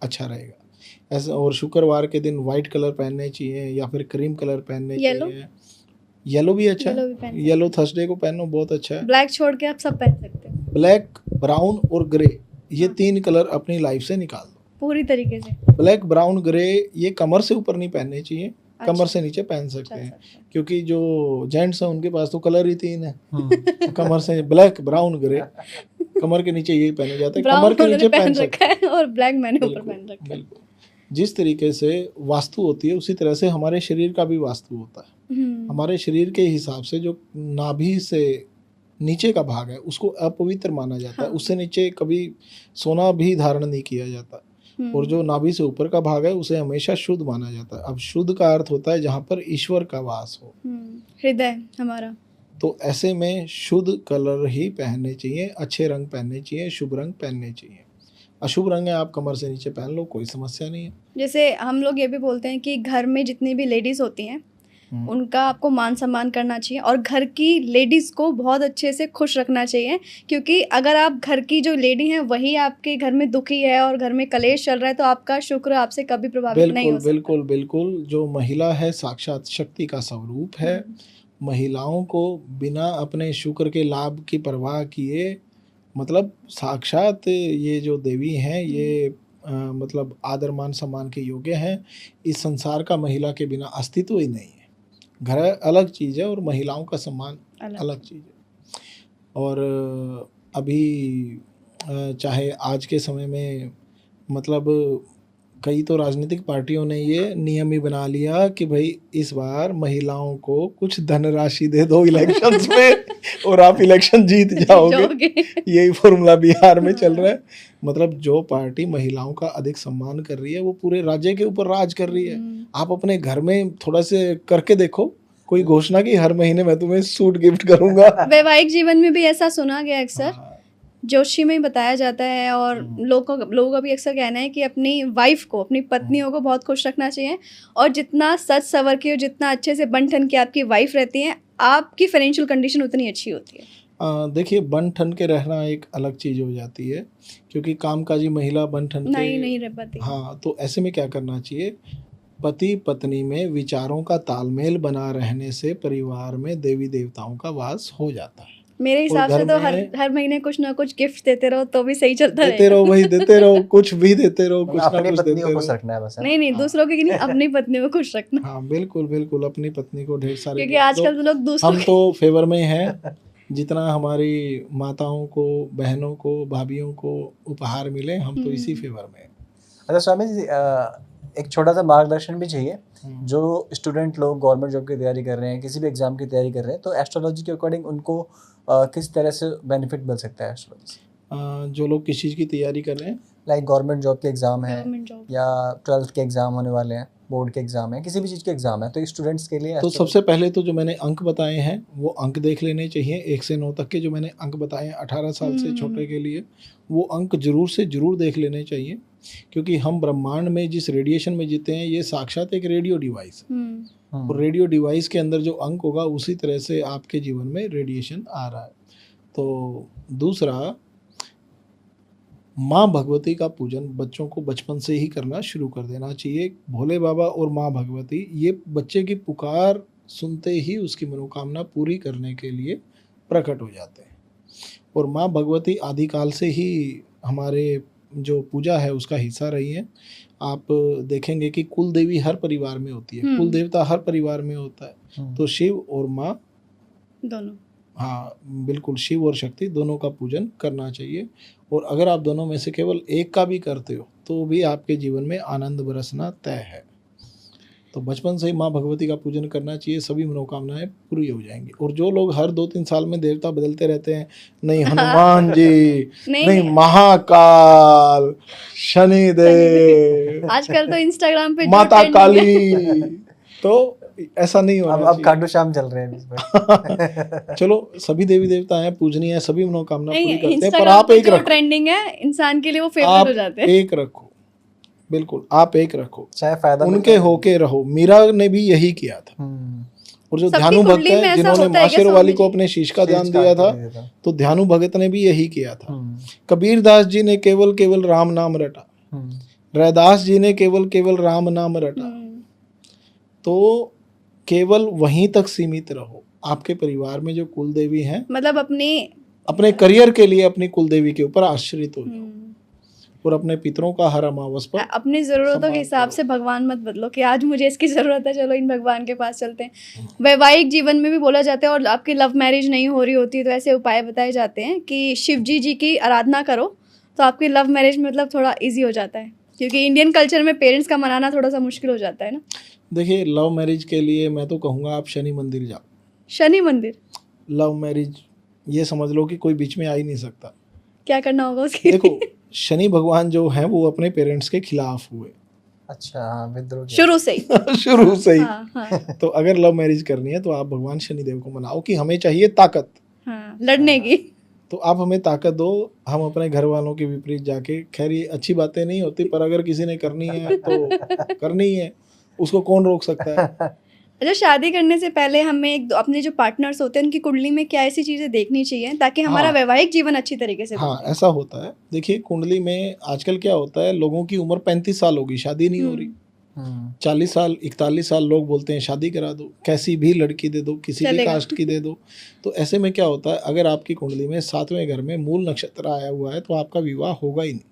अच्छा रहेगा। ऐसे, और शुक्रवार के दिन वाइट कलर पहनने चाहिए या फिर क्रीम कलर पहनने चाहिए। येलो भी अच्छा है, येलो थर्सडे को पहनो, बहुत अच्छा है। ब्लैक छोड़ के आप सब पहन सकते हैं। ब्लैक, ब्राउन और ग्रे, ये 3 कलर अपनी लाइफ से निकाल दो पूरी तरीके से। ब्लैक, ब्राउन, ग्रे ये कमर से ऊपर नहीं पहनने चाहिए, कमर से नीचे पहन सकते हैं, क्योंकि जो जेंट्स हैं उनके पास तो कलर ही 3 है। कमर से ब्लैक, ब्राउन, ग्रे, कमर के नीचे यही पहने जाते हैं, कमर के नीचे पहन सकते हैं और ब्लैक मैंने ऊपर पहन रखा है। जिस तरीके से वास्तु होती है उसी तरह से हमारे शरीर का भी वास्तु होता है। हमारे शरीर के हिसाब से जो नाभि से नीचे का भाग है उसको अपवित्र माना जाता है। उससे नीचे कभी सोना भी धारण नहीं किया जाता, और जो नाभि से ऊपर का भाग है उसे हमेशा शुद्ध माना जाता है। अब शुद्ध का अर्थ होता है जहाँ पर ईश्वर का वास हो, हृदय हमारा। तो ऐसे में शुद्ध कलर ही पहनने चाहिए, अच्छे रंग पहनने चाहिए, शुभ रंग पहनने चाहिए। अशुभ रंग है आप कमर से नीचे पहन लो, कोई समस्या नहीं है। जैसे हम लोग ये भी बोलते हैं कि घर में जितनी भी लेडीज होती हैं उनका आपको मान सम्मान करना चाहिए और घर की लेडीज़ को बहुत अच्छे से खुश रखना चाहिए, क्योंकि अगर आप घर की जो लेडी हैं वही आपके घर में दुखी है और घर में कलेश चल रहा है तो आपका शुक्र आपसे कभी प्रभावित नहीं हो बिल्कुल सकता। बिल्कुल बिल्कुल, जो महिला है साक्षात शक्ति का स्वरूप है। महिलाओं को बिना अपने शुक्र के लाभ की परवाह किए, मतलब साक्षात ये जो देवी हैं ये मतलब आदर मान सम्मान के योग्य हैं। इस संसार का महिला के बिना अस्तित्व ही नहीं है। घर अलग चीज़ है और महिलाओं का सम्मान अलग चीज़ है। और अभी चाहे आज के समय में मतलब कई तो राजनीतिक पार्टियों ने ये नियम ही बना लिया कि भाई इस बार महिलाओं को कुछ धनराशि दे दो इलेक्शंस में और आप इलेक्शन जीत जाओगे। यही फॉर्मूला बिहार में चल रहा है। मतलब जो पार्टी महिलाओं का अधिक सम्मान कर रही है वो पूरे राज्य के ऊपर राज कर रही है। आप अपने घर में थोड़ा से करके देखो, कोई घोषणा की हर महीने मैं तुम्हें सूट गिफ्ट करूंगा। वैवाहिक जीवन में भी ऐसा सुना गया अक्सर, जोशी में बताया जाता है और लोगों का भी अक्सर कहना है कि अपनी वाइफ को, अपनी पत्नियों को बहुत खुश रखना चाहिए और जितना सच सवर के और जितना अच्छे से बन ठन के आपकी वाइफ रहती है आपकी फाइनेंशियल कंडीशन उतनी अच्छी होती है। देखिए बन ठन के रहना एक अलग चीज़ हो जाती है, क्योंकि कामकाजी महिला बन ठन के नहीं रह पाती। हाँ, तो ऐसे में क्या करना चाहिए, पति पत्नी में विचारों का तालमेल बना रहने से परिवार में देवी देवताओं का वास हो जाता है। मेरे हिसाब से तो हर महीने कुछ ना कुछ गिफ्ट देते रहो तो भी सही चलता देते रहो भाई, देते रहो, कुछ भी देते रहो, कुछ ना कुछ देते रहो। खुश रखना है बस। नहीं दूसरों की नहीं, अपनी पत्नी को खुश रखना। हाँ बिल्कुल बिल्कुल, अपनी पत्नी को ढेर सारे, क्योंकि आजकल तो लोग दूसरों हम तो फेवर में हैं। जितना हमारी माताओं को, बहनों को, भाभीयों को उपहार मिले, हम तो इसी फेवर में हैं। अच्छा स्वामी जी, एक छोटा सा मार्गदर्शन भी चाहिए। जो स्टूडेंट लोग गवर्नमेंट जॉब की तैयारी कर रहे हैं, किसी भी एग्जाम की तैयारी कर रहे हैं, तो एस्ट्रोलॉजी के अकॉर्डिंग उनको किस तरह से बेनिफिट मिल सकता है एस्ट्रोलॉजी से? जो लोग किस चीज़ की तैयारी कर रहे हैं, लाइक गवर्नमेंट जॉब के एग्ज़ाम है या 12th के एग्ज़ाम होने वाले हैं, बोर्ड के एग्ज़ाम है, किसी भी चीज़ के एग्ज़ाम है, तो स्टूडेंट्स के लिए तो सबसे पहले तो जो मैंने अंक बताए हैं वो अंक देख लेने चाहिए। 1 से 9 तक के जो मैंने अंक बताए हैं 18 साल से छोटे के लिए, वो अंक जरूर से जरूर देख लेने चाहिए, क्योंकि हम ब्रह्मांड में जिस रेडिएशन में जीते हैं ये साक्षात एक रेडियो डिवाइस है। और रेडियो डिवाइस के अंदर जो अंक होगा उसी तरह से आपके जीवन में रेडिएशन आ रहा है। तो दूसरा, माँ भगवती का पूजन बच्चों को बचपन से ही करना शुरू कर देना चाहिए। भोले बाबा और माँ भगवती ये बच्चे की पुकार सुनते ही उसकी मनोकामना पूरी करने के लिए प्रकट हो जाते हैं। और माँ भगवती आदिकाल से ही हमारे जो पूजा है उसका हिस्सा रही है। आप देखेंगे कि कुल देवी हर परिवार में होती है, कुल देवता हर परिवार में होता है। तो शिव और माँ दोनों, हाँ बिल्कुल, शिव और शक्ति दोनों का पूजन करना चाहिए। और अगर आप दोनों में से केवल एक का भी करते हो तो भी आपके जीवन में आनंद बरसना तय है। तो बचपन से ही माँ भगवती का पूजन करना चाहिए, सभी मनोकामनाएं पूरी हो जाएंगी। और जो लोग हर 2-3 साल में देवता बदलते रहते हैं, नहीं हनुमान जी, नहीं महाकाल, शनिदेव, आजकल तो इंस्टाग्राम पे माता काली, तो ऐसा नहीं होना चाहिए। अब खाटू श्याम चल रहे हैं इसमें। चलो सभी देवी देवता हैं, पूजनीय है, सभी मनोकामना पूरी करते हैं, पर इंस्टाग्राम आप पे एक जो रखो, ट्रेंडिंग है इंसान के लिए वो फेवरेट आप हो जाते हैं। एक रखो, बिल्कुल आप एक रखो, चाहे फायदा उनके होके रहो। मीरा ने भी यही किया था। और जो ध्यानु भक्त है जिन्होंने माँ शेरवाली को अपने शीश का ध्यान दिया था, तो ध्यानु भगत ने भी यही किया था। कबीर दास जी ने केवल राम नाम रटा, रैदास जी ने केवल राम नाम रटा। तो केवल वहीं तक सीमित रहो। आपके परिवार में जो कुल देवी हैं, मतलब अपने करियर के लिए अपनी कुल देवी के ऊपर आश्रित हो जाओ और अपने पितरों का हर अमावस पर अपनी ज़रूरतों के हिसाब से भगवान मत बदलो कि आज मुझे इसकी ज़रूरत है, चलो इन भगवान के पास चलते हैं। वैवाहिक जीवन में भी बोला जाता है, और आपकी लव मैरिज नहीं हो रही होती तो ऐसे उपाय बताए जाते हैं कि शिव जी की आराधना करो तो आपकी लव मैरिज में मतलब थोड़ा ईजी हो जाता है, क्योंकि इंडियन कल्चर में पेरेंट्स का मनाना थोड़ा सा मुश्किल हो जाता है ना। देखिए लव मैरिज के लिए मैं तो कहूँगा आप शनि मंदिर जाओ। शनि मंदिर? लव मैरिज ये समझ लो कि कोई बीच में आ ही नहीं सकता। क्या करना होगा उसके लिए? देखो शनि भगवान जो हैं वो अपने पेरेंट्स के खिलाफ हुए। अच्छा, हाँ, विद्रोह शुरू से ही। शुरू से ही। हाँ। तो अगर लव मैरिज करनी है तो आप भगवान शनिदेव को मनाओ कि हमें चाहिए ताकत, हाँ, लड़ने की। तो आप हमें ताकत दो, हम अपने घर वालों के विपरीत जाके, खैर ये अच्छी बातें नहीं होती पर अगर किसी ने करनी है तो करनी है, उसको कौन रोक सकता है। अच्छा, शादी करने से पहले हमें अपने जो पार्टनर्स होते हैं उनकी कुंडली में क्या ऐसी चीज़ें देखनी चाहिए ताकि हमारा हाँ। वैवाहिक जीवन अच्छी तरीके से हाँ, गुजरे? ऐसा होता है। देखिए कुंडली में आजकल क्या होता है, लोगों की उम्र 35 साल होगी, शादी नहीं हो रही। हम्म, 40 साल, 41 साल लोग बोलते हैं शादी करा दो, कैसी भी लड़की दे दो, किसी भी चलेगा। कास्ट की दे दो। तो ऐसे में क्या होता है, अगर आपकी कुंडली में 7वें घर में मूल नक्षत्र आया हुआ है तो आपका विवाह होगा ही नहीं।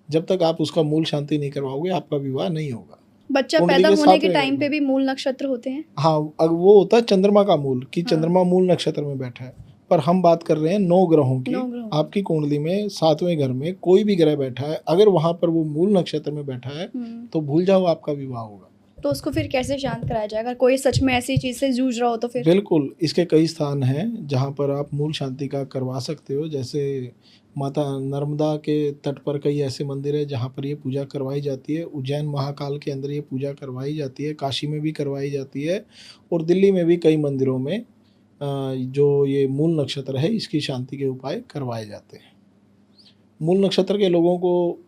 जब तक आप उसका मूल शांति नहीं करवाओगे आपका विवाह नहीं होगा। बच्चा कुंडली पैदा के होने के 7वें घर टाइम पे में। भी मूल नक्षत्र होते हैं? हाँ, अब वो होता है चंद्रमा का मूल, कि हाँ। चंद्रमा मूल नक्षत्र में बैठा है। पर हम बात कर रहे हैं 9 ग्रहों की। 9 ग्रहों की। आपकी कुंडली में 7वें घर में कोई भी ग्रह बैठा है, अगर वहां पर वो मूल नक्षत्र में बैठा है तो भूल जाओ आपका विवाह होगा। तो उसको फिर कैसे शांत कराया जाए अगर कोई सच में ऐसी चीज़ से जूझ रहा हो तो फिर? बिल्कुल, इसके कई स्थान हैं जहाँ पर आप मूल शांति का करवा सकते हो। जैसे माता नर्मदा के तट पर कई ऐसे मंदिर हैं जहाँ पर ये पूजा करवाई जाती है। उज्जैन महाकाल के अंदर ये पूजा करवाई जाती है, काशी में भी करवाई जाती है और दिल्ली में भी कई मंदिरों में जो ये मूल नक्षत्र है इसकी शांति के उपाय करवाए जाते हैं। मूल नक्षत्र के लोगों को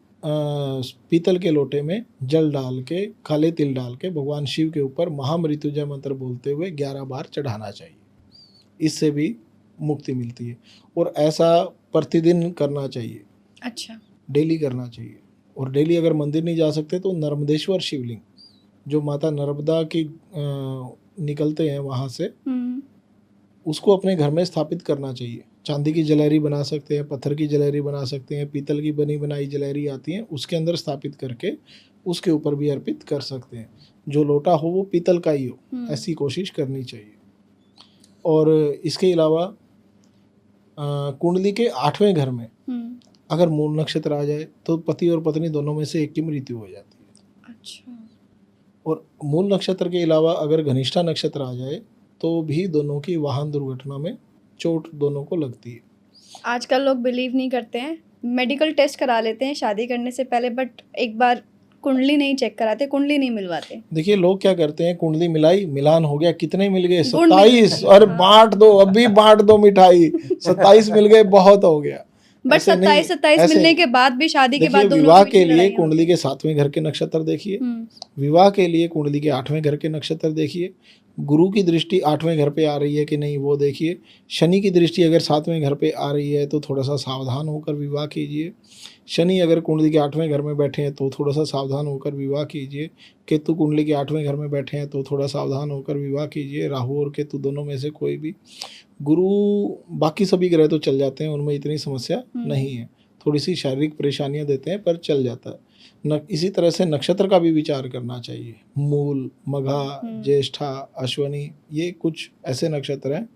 पीतल के लोटे में जल डाल के, काले तिल डाल के भगवान शिव के ऊपर महामृत्युंजय मंत्र बोलते हुए 11 बार चढ़ाना चाहिए। इससे भी मुक्ति मिलती है और ऐसा प्रतिदिन करना चाहिए, अच्छा। डेली करना चाहिए। और डेली अगर मंदिर नहीं जा सकते तो नर्मदेश्वर शिवलिंग जो माता नर्मदा की निकलते हैं वहाँ से, उसको अपने घर में स्थापित करना चाहिए। चांदी की जलेरी बना सकते हैं, पत्थर की जलेरी बना सकते हैं, पीतल की बनी बनाई जलेरी आती हैं, उसके अंदर स्थापित करके उसके ऊपर भी अर्पित कर सकते हैं। जो लोटा हो वो पीतल का ही हो, ऐसी कोशिश करनी चाहिए। और इसके अलावा कुंडली के 8वें घर में अगर मूल नक्षत्र आ जाए तो पति और पत्नी दोनों में से एक की मृत्यु हो जाती है। अच्छा। और मूल नक्षत्र के अलावा अगर घनिष्ठा नक्षत्र आ जाए तो भी दोनों की वाहन दुर्घटना में चोट दोनों को लगती है। आजकल लोग बिलीव नहीं करते हैं, मेडिकल टेस्ट करा लेते हैं शादी करने से पहले, बट एक बार कुंडली नहीं चेक कराते, कुंडली नहीं मिलवाते। देखिए लोग क्या करते हैं, कुंडली मिलाई, मिलान हो गया, कितने मिल गए? गुण मिल 27। गए। अरे बांट दो, अभी बांट दो मिठाई। 27 मिल गए, बहुत हो गया। बट ऐसे नहीं, 27 ऐसे मिलने के बाद भी शादी के देखिए बाद दोनों विवाह के के बीच में लिए लड़ाइयाँ कुंडली होती के 7वें घर के नक्षत्र देखिए, हैं। विवाह के लिए कुंडली के 8वें घर के नक्षत्र देखिए, गुरु की दृष्टि 8वें घर पे आ रही है कि नहीं वो देखिए, शनि की दृष्टि अगर 7वें घर पे आ रही है तो थोड़ा सा सावधान होकर विवाह कीजिए। शनि अगर कुंडली के 8वें घर में बैठे हैं तो थोड़ा सा सावधान होकर विवाह कीजिए। केतु कुंडली के 8वें घर में बैठे हैं तो थोड़ा सावधान होकर विवाह कीजिए। राहु और केतु दोनों में से कोई भी, गुरु बाकी सभी ग्रह तो चल जाते हैं, उनमें इतनी समस्या नहीं है, थोड़ी सी शारीरिक परेशानियां देते हैं पर चल जाता है। इसी तरह से नक्षत्र का भी विचार करना चाहिए। मूल, मघा, ज्येष्ठा, अश्वनी, ये कुछ ऐसे नक्षत्र हैं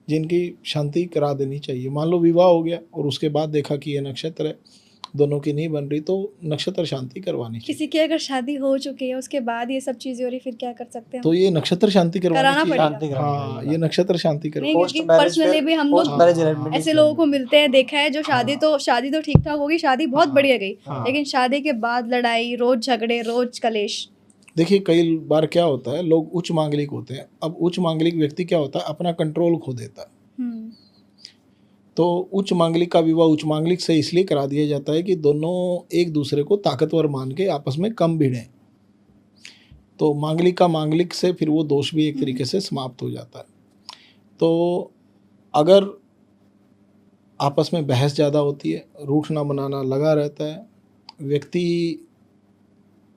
जिनकी शांति करा देनी चाहिए। मान लो विवाह हो गया और उसके बाद देखा कि ये नक्षत्र है, दोनों की नहीं बन रही, तो नक्षत्र शांति करवानी चाहिए। किसी की अगर शादी हो चुकी है उसके बाद ये सब चीजें हो रही, फिर क्या कर सकते हैं? तो ये नक्षत्र शांति कराना करवानी पड़ेगा। चाहिए। हाँ, ये नक्षत्र शांति नहीं, करवा। क्योंकि पर्सनली भी हम लोग ऐसे लोगों को मिलते हैं, देखा है जो शादी तो ठीक ठाक होगी, शादी बहुत बढ़िया गई, लेकिन शादी के बाद लड़ाई, रोज झगड़े, रोज कलेश। देखिए कई बार क्या होता है, लोग उच्च मांगलिक होते हैं। अब उच्च मांगलिक व्यक्ति क्या होता है, अपना कंट्रोल खो देता है। तो उच्च मांगलिक का विवाह उच्च मांगलिक से इसलिए करा दिया जाता है कि दोनों एक दूसरे को ताकतवर मान के आपस में कम भिड़ें। तो मांगलिक का मांगलिक से फिर वो दोष भी एक तरीके से समाप्त हो जाता है। तो अगर आपस में बहस ज़्यादा होती है, रूठना मनाना लगा रहता है, व्यक्ति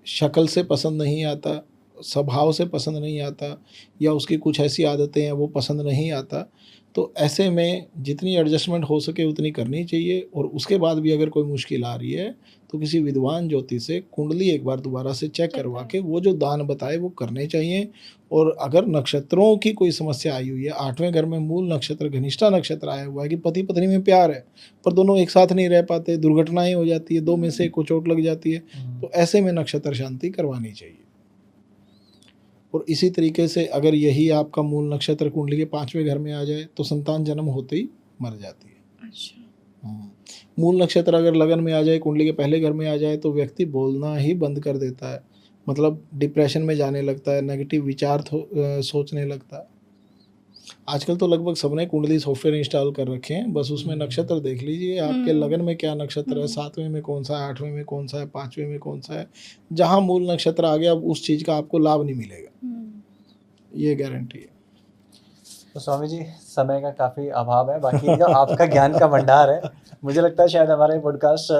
शक्ल से पसंद नहीं आता, स्वभाव से पसंद नहीं आता, या उसकी कुछ ऐसी आदतें हैं वो पसंद नहीं आता, तो ऐसे में जितनी एडजस्टमेंट हो सके उतनी करनी चाहिए। और उसके बाद भी अगर कोई मुश्किल आ रही है तो किसी विद्वान ज्योतिष से कुंडली एक बार दोबारा से चेक करवा के वो जो दान बताए वो करने चाहिए। और अगर नक्षत्रों की कोई समस्या आई हुई है, 8वें घर में मूल नक्षत्र घनिष्ठा नक्षत्र आया हुआ है कि पति पत्नी में प्यार है पर दोनों एक साथ नहीं रह पाते, दुर्घटनाएं हो जाती है, 2 में से एक को चोट लग जाती है, तो ऐसे में नक्षत्र शांति करवानी चाहिए। और इसी तरीके से अगर यही आपका मूल नक्षत्र कुंडली के 5वें घर में आ जाए तो संतान जन्म होते ही मर जाती है। अच्छा। मूल नक्षत्र अगर लगन में आ जाए, कुंडली के पहले घर में आ जाए, तो व्यक्ति बोलना ही बंद कर देता है, मतलब डिप्रेशन में जाने लगता है, नेगेटिव विचार सोचने लगता है। आजकल तो लगभग सबने कुंडली सॉफ्टवेयर इंस्टॉल कर रखे हैं, बस उसमें नक्षत्र देख लीजिए आपके लगन में क्या नक्षत्र है, 7वें में कौन सा है, 8वें में कौन सा है, 5वें में कौन सा है। जहाँ मूल नक्षत्र आ गया अब उस चीज़ का आपको लाभ नहीं मिलेगा। ये गारंटी है। तो स्वामी जी, समय का काफ़ी अभाव है, बाकी जो आपका ज्ञान का भंडार है, मुझे लगता है शायद हमारा पॉडकास्ट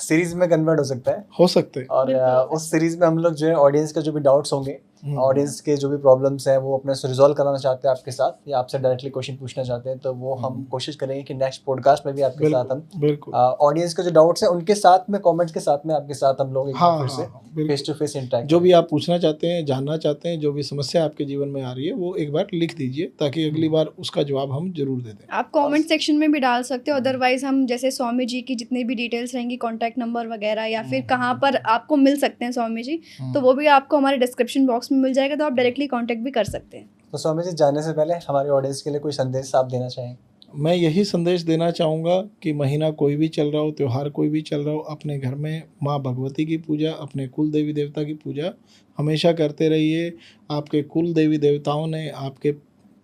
सीरीज में कन्वर्ट हो सकता है। हो सकते हैं। और बिल्कुल। उस सीरीज में हम लोग जो है ऑडियंस के जो भी डाउट्स होंगे, ऑडियंस के जो भी प्रॉब्लम्स हैं, वो अपने से रिजॉल्व कराना चाहते हैं आपके साथ, या आपसे डायरेक्टली क्वेश्चन पूछना चाहते हैं, तो वो हम कोशिश करेंगे कि नेक्स्ट पॉडकास्ट में भी आपके साथ हम बिल्कुल ऑडियंस के जो डाउट्स हैं उनके साथ में, कमेंट्स के साथ में आपके साथ हम लोग एक हाँ बार फिर हाँ से बिल्कुल। फेस टू फेस इंटरेक्ट जो भी आप पूछना चाहते हैं, जानना चाहते हैं, जो भी समस्या आपके जीवन में आ रही है, वो एक बार लिख दीजिए, ताकि अगली बार उसका जवाब हम जरूर दे दें। आप कमेंट सेक्शन में भी डाल सकते हो, अदरवाइज हम जैसे स्वामी जी की जितनी भी डिटेल्स रहेंगी, कॉन्टैक्ट नंबर वगैरह, या फिर कहाँ पर आपको मिल सकते हैं स्वामी जी, तो वो भी आपको हमारे डिस्क्रिप्शन बॉक्स में मिल जाएगा, तो आप डायरेक्टली कॉन्टैक्ट भी कर सकते हैं। तो स्वामी जी, जाने से पहले हमारे ऑडियंस के लिए कोई संदेश आप देना चाहेंगे? मैं यही संदेश देना चाहूँगा कि महीना कोई भी चल रहा हो, त्यौहार कोई भी चल रहा हो, अपने घर में माँ भगवती की पूजा, अपने कुल देवी देवता की पूजा हमेशा करते रहिए। आपके कुल देवी देवताओं ने आपके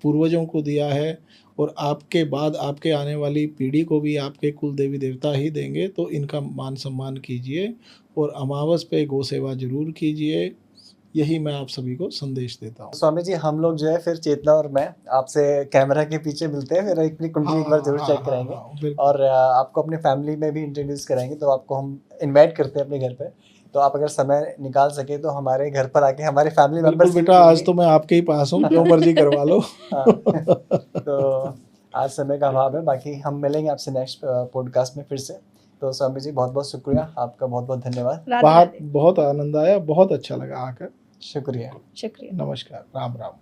पूर्वजों को दिया है, और आपके बाद आपके आने वाली पीढ़ी को भी आपके कुल देवी देवता ही देंगे, तो इनका मान सम्मान कीजिए, और अमावस पे गौ सेवा जरूर कीजिए। यही मैं आप सभी को संदेश देता हूँ। स्वामी जी, हम लोग जो है फिर चेतना और मैं आपसे कैमरा के पीछे मिलते हैं, फिर अपनी कुंडली एक बार जरूर चेक कराएंगे, बिल्कुल। और आपको अपनी फैमिली में भी इंट्रोड्यूस कराएंगे, तो आपको हम इनवाइट करते हैं अपने घर पे, तो आप अगर समय निकाल सके तो हमारे घर पर आके हमारे फैमिली बिल्कुल मेंबर्स बेटा, आज तो मैं आपके ही पास हूँ, जो मर्जी करवा लो। तो आज समय का अभाव है, बाकी हम मिलेंगे आपसे नेक्स्ट पॉडकास्ट में फिर से। तो स्वामी जी, बहुत बहुत शुक्रिया, आपका बहुत बहुत धन्यवाद। राधे बहुत राधे। बहुत आनंद आया, बहुत अच्छा लगा आकर। शुक्रिया। शुक्रिया। नमस्कार, राम राम।